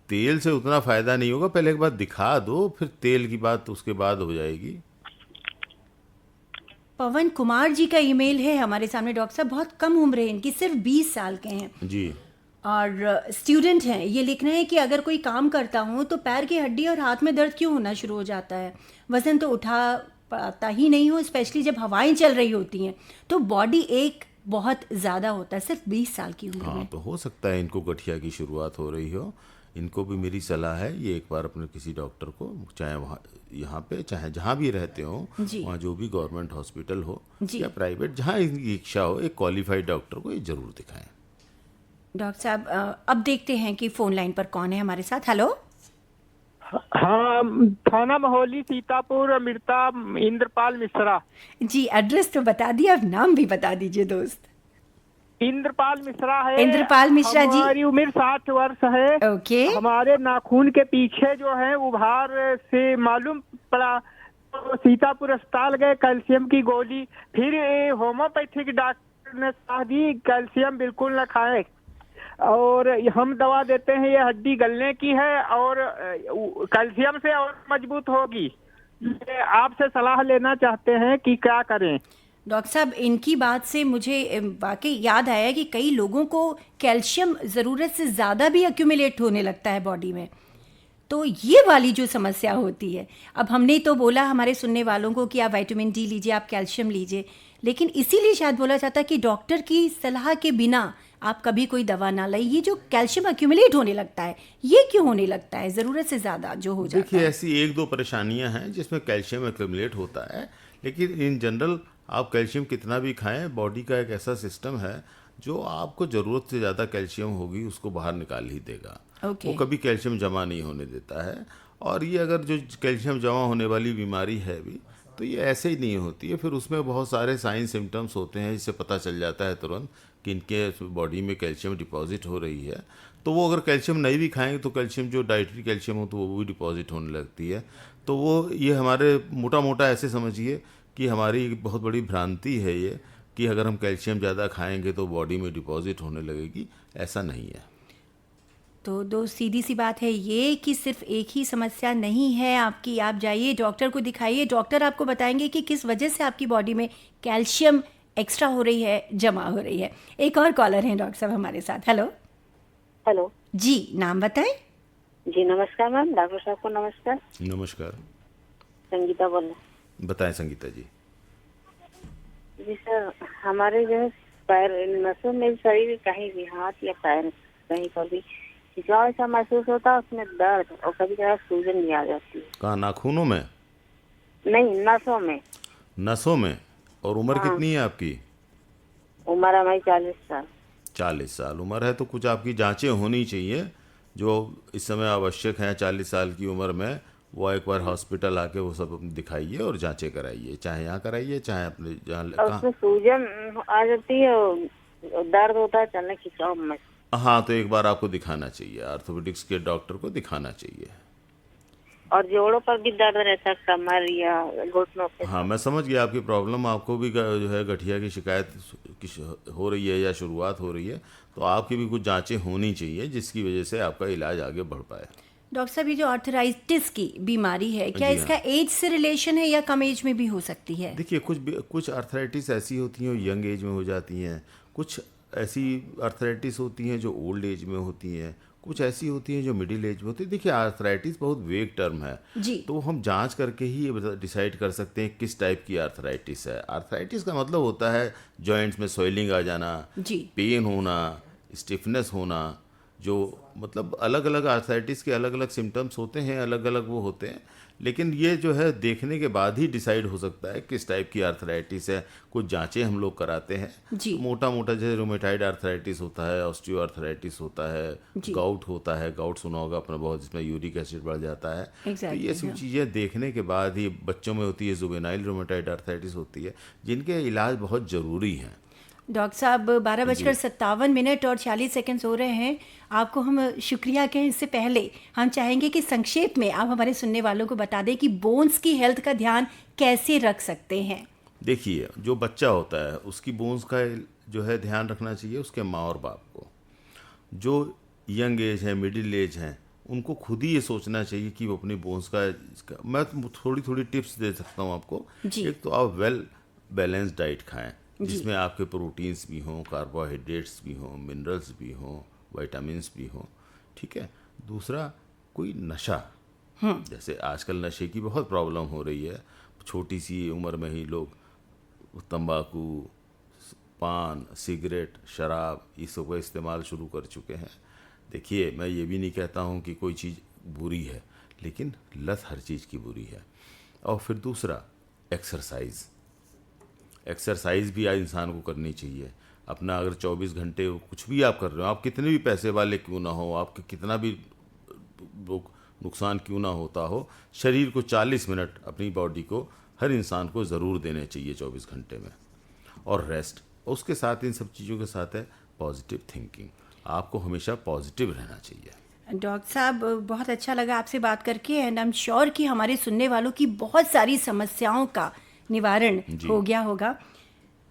तेल से उतना फायदा नहीं होगा, पहले एक बार दिखा दो, फिर तेल की बात उसके बाद हो जाएगी। पवन कुमार जी का ईमेल है हमारे सामने। डॉक्टर साहब, बहुत कम उम्र है इनकी, सिर्फ 20 साल के हैं जी। और स्टूडेंट हैं। ये लिखना है कि अगर कोई काम करता हूँ तो पैर की हड्डी और हाथ में दर्द क्यों होना शुरू हो जाता है, वज़न तो उठा पाता ही नहीं हो, स्पेशली जब हवाएं चल रही होती हैं तो बॉडी एक बहुत ज़्यादा होता है, सिर्फ 20 साल की उम्र हाँ, में। तो हो सकता है इनको गठिया की शुरुआत हो रही हो। इनको भी मेरी सलाह है, ये एक बार अपने किसी डॉक्टर को, चाहे वहाँ यहाँ पे चाहे जहाँ भी रहते हो, जी। वहाँ जो भी गवर्नमेंट हॉस्पिटल हो जी। या प्राइवेट, जहाँ इनकी इच्छा हो, एक क्वालिफाइड डॉक्टर को ये जरूर दिखाएं। डॉक्टर साहब, अब देखते हैं कि फ़ोन लाइन पर कौन है हमारे साथ। हेलो। हाँ, थाना महौली, सीतापुर, अमृता, इंद्रपाल मिश्रा। जी, एड्रेस तो बता दिया, अब नाम भी बता दीजिए दोस्त। इंद्रपाल मिश्रा है। इंद्रपाल मिश्रा जी। हमारी उम्र 60 वर्ष है। ओके। हमारे नाखून के पीछे जो है उभार से मालूम पड़ा, तो सीतापुर अस्पताल गए, कैल्शियम की गोली, फिर होम्योपैथिक डॉक्टर ने कहा दी कैल्शियम बिल्कुल न खाएं, और हम दवा देते हैं ये हड्डी गलने की है और कैल्शियम से और मजबूत होगी। ये आपसे सलाह लेना चाहते हैं कि क्या करें। डॉक्टर साहब, इनकी बात से मुझे वाकई याद आया कि कई लोगों को कैल्शियम ज़रूरत से ज़्यादा भी एक्यूमुलेट होने लगता है बॉडी में, तो ये वाली जो समस्या होती है। अब हमने तो बोला हमारे सुनने वालों को कि आप विटामिन डी लीजिए, आप कैल्शियम लीजिए, लेकिन इसीलिए शायद बोला जाता है कि डॉक्टर की सलाह के बिना आप कभी कोई दवा ना लें। ये जो कैल्शियम एक्यूमुलेट होने लगता है, ये क्यों होने लगता है ज़रूरत से ज़्यादा जो हो जाता देखिए, है? ऐसी एक दो परेशानियां हैं जिसमें कैल्शियम एक्यूमुलेट होता है, लेकिन इन जनरल आप कैल्शियम कितना भी खाएं, बॉडी का एक ऐसा सिस्टम है जो आपको ज़रूरत से ज़्यादा कैल्शियम होगी उसको बाहर निकाल ही देगा। ओके। वो कभी कैल्शियम जमा नहीं होने देता है। और ये अगर जो कैल्शियम जमा होने वाली बीमारी है भी, तो ये ऐसे ही नहीं होती है। फिर उसमें बहुत सारे साइन सिम्टम्स होते हैं जिससे पता चल जाता है तुरंत कि इनके बॉडी में कैल्शियम डिपॉजिट हो रही है। तो वो अगर कैल्शियम नहीं भी खाएंगे तो कैल्शियम जो डाइटरी कैल्शियम हो तो वो भी डिपॉजिट होने लगती है। तो वो ये हमारे मोटा मोटा ऐसे समझिए कि हमारी एक बहुत बड़ी भ्रांति है ये कि अगर हम कैल्शियम ज़्यादा खाएंगे तो बॉडी में डिपॉजिट होने लगेगी। ऐसा नहीं है। तो दो सीधी सी बात है ये कि सिर्फ एक ही समस्या नहीं है आपकी। आप जाइए डॉक्टर को दिखाइए, डॉक्टर आपको बताएंगे कि किस वजह से आपकी बॉडी में कैल्शियम एक्स्ट्रा हो रही है, जमा हो रही है। एक और कॉलर हैं डॉक्टर साहब हमारे साथ। हेलो। हेलो जी, नाम बताएं। जी, नमस्कार मैम। डॉक्टर साहब को नमस्कार। नमस्कार। संगीता बोल रहे। बताएं संगीता जी। जी सर, हमारे जो है पैर नसों में, शरीर कहीं भी, हाथ या पैर कहीं पर भी खिंचाव ऐसा महसूस होता है, उसमें दर्द और कभी कभी सूजन भी आ जाती है। कहाँ, नाखूनों में? नहीं, नसों में। नसों में। और उम्र हाँ। कितनी है आपकी? उम्र हमारी 40 साल। 40 साल उम्र है तो कुछ आपकी जांचें होनी चाहिए जो इस समय आवश्यक हैं। 40 साल की उम्र में वो एक बार हॉस्पिटल आके वो सब दिखाइए और जांचें कराइए, चाहे यहाँ कराइए चाहे अपने जहाँ और उसमें सूजन आ जाती है और दर्द होता है, चलने खिंचाव में। हाँ, तो एक बार आपको दिखाना चाहिए, आर्थोपेडिक्स के डॉक्टर को दिखाना चाहिए। और जोड़ों पर भी दर्द रहता है, कमर या घुटनों पे। हाँ, मैं समझ गया आपकी प्रॉब्लम। आपको भी जो है गठिया की शिकायत हो रही है या शुरुआत हो रही है, तो आपकी भी कुछ जांचें होनी चाहिए जिसकी वजह से आपका इलाज आगे बढ़ पाए। डॉक्टर साहब, ये जो आर्थराइटिस की बीमारी है, क्या जी इसका एज से रिलेशन है या कम एज में भी हो सकती है? देखिए, कुछ आर्थराइटिस ऐसी होती हैं यंग एज में हो जाती हैं, कुछ ऐसी आर्थराइटिस होती हैं जो ओल्ड एज में होती हैं, कुछ ऐसी होती हैं जो मिडिल एज में होती है। देखिए, आर्थराइटिस बहुत वेग टर्म है जी। तो हम जांच करके ही ये डिसाइड कर सकते हैं किस टाइप की आर्थराइटिस है। आर्थराइटिस का मतलब होता है जॉइंट्स में स्वेलिंग आ जाना, जी। पेन होना, स्टिफनेस होना, जो मतलब अलग अलग आर्थराइटिस के अलग अलग सिम्टम्स होते हैं, अलग अलग वो होते हैं। लेकिन ये जो है देखने के बाद ही डिसाइड हो सकता है किस टाइप की आर्थराइटिस है। कुछ जांचें हम लोग कराते हैं जी। मोटा मोटा, जैसे रोमेटाइड आर्थराइटिस होता है, ऑस्टियो आर्थराइटिस होता है, गाउट होता है, गाउट सुना होगा अपना बहुत, जिसमें यूरिक एसिड बढ़ जाता है। तो ये सब चीज़ें देखने के बाद ही बच्चों में होती है, जुवेनाइल रोमेटाइड आर्थराइटिस होती है, जिनके इलाज बहुत ज़रूरी हैं। डॉक्टर साहब, 12:57 और 40 सेकंड्स हो रहे हैं। आपको हम शुक्रिया कहें इससे पहले हम चाहेंगे कि संक्षेप में आप हमारे सुनने वालों को बता दें कि बोन्स की हेल्थ का ध्यान कैसे रख सकते हैं। देखिए, जो बच्चा होता है उसकी बोन्स का जो है ध्यान रखना चाहिए उसके माँ और बाप को। जो यंग एज है, मिडिल एज हैं, उनको खुद ही ये सोचना चाहिए कि वो अपनी बोन्स का मैं थोड़ी थोड़ी टिप्स दे सकता हूँ आपको। जी। एक तो आप वेल बैलेंस डाइट खाएं जिसमें आपके प्रोटीन्स भी हों, कार्बोहाइड्रेट्स भी हों, मिनरल्स भी हों, विटामिन्स भी हों, ठीक है। दूसरा, कोई नशा, जैसे आजकल नशे की बहुत प्रॉब्लम हो रही है, छोटी सी उम्र में ही लोग तंबाकू, पान, सिगरेट, शराब ये सब का इस्तेमाल शुरू कर चुके हैं। देखिए, मैं ये भी नहीं कहता हूँ कि कोई चीज़ बुरी है, लेकिन लत हर चीज़ की बुरी है। और फिर दूसरा, एक्सरसाइज भी आज इंसान को करनी चाहिए। अपना अगर 24 घंटे कुछ भी आप कर रहे हो, आप कितने भी पैसे वाले क्यों ना हो, आपके कितना भी नुकसान क्यों ना होता हो, शरीर को 40 मिनट अपनी बॉडी को हर इंसान को ज़रूर देने चाहिए 24 घंटे में। और रेस्ट, उसके साथ इन सब चीज़ों के साथ है पॉजिटिव थिंकिंग। आपको हमेशा पॉजिटिव रहना चाहिए। डॉक्टर साहब, बहुत अच्छा लगा आपसे बात करके, एंड आई एम श्योर कि हमारे सुनने वालों की बहुत सारी समस्याओं का निवारण हो गया होगा।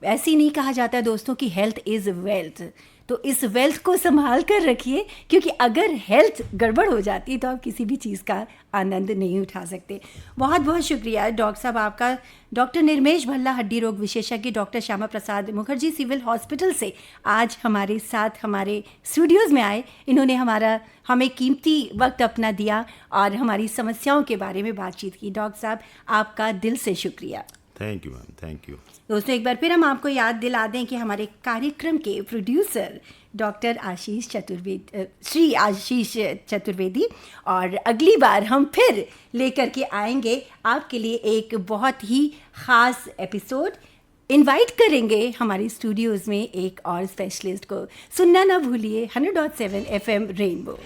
ऐसे ही नहीं कहा जाता है दोस्तों कि हेल्थ इज़ वेल्थ, तो इस वेल्थ को संभाल कर रखिए, क्योंकि अगर हेल्थ गड़बड़ हो जाती है तो आप किसी भी चीज़ का आनंद नहीं उठा सकते। बहुत बहुत शुक्रिया डॉक्टर साहब आपका। डॉक्टर निर्मेश भल्ला, हड्डी रोग विशेषज्ञ, doctor Shyama Prasad Mukherjee civil hospital से आज हमारे साथ हमारे स्टूडियोज़ में आए। इन्होंने हमें कीमती वक्त अपना दिया और हमारी समस्याओं के बारे में बातचीत की। डॉक्टर साहब, आपका दिल से शुक्रिया। Thank you ma'am, thank you. दोस्तों, एक बार फिर हम आपको याद दिला दें कि हमारे कार्यक्रम के प्रोड्यूसर डॉक्टर श्री आशीष चतुर्वेदी, और अगली बार हम फिर लेकर के आएंगे आपके लिए एक बहुत ही ख़ास एपिसोड। इनवाइट करेंगे हमारी स्टूडियोज़ में एक और स्पेशलिस्ट को। सुनना ना भूलिए 100.7 FM रेनबो।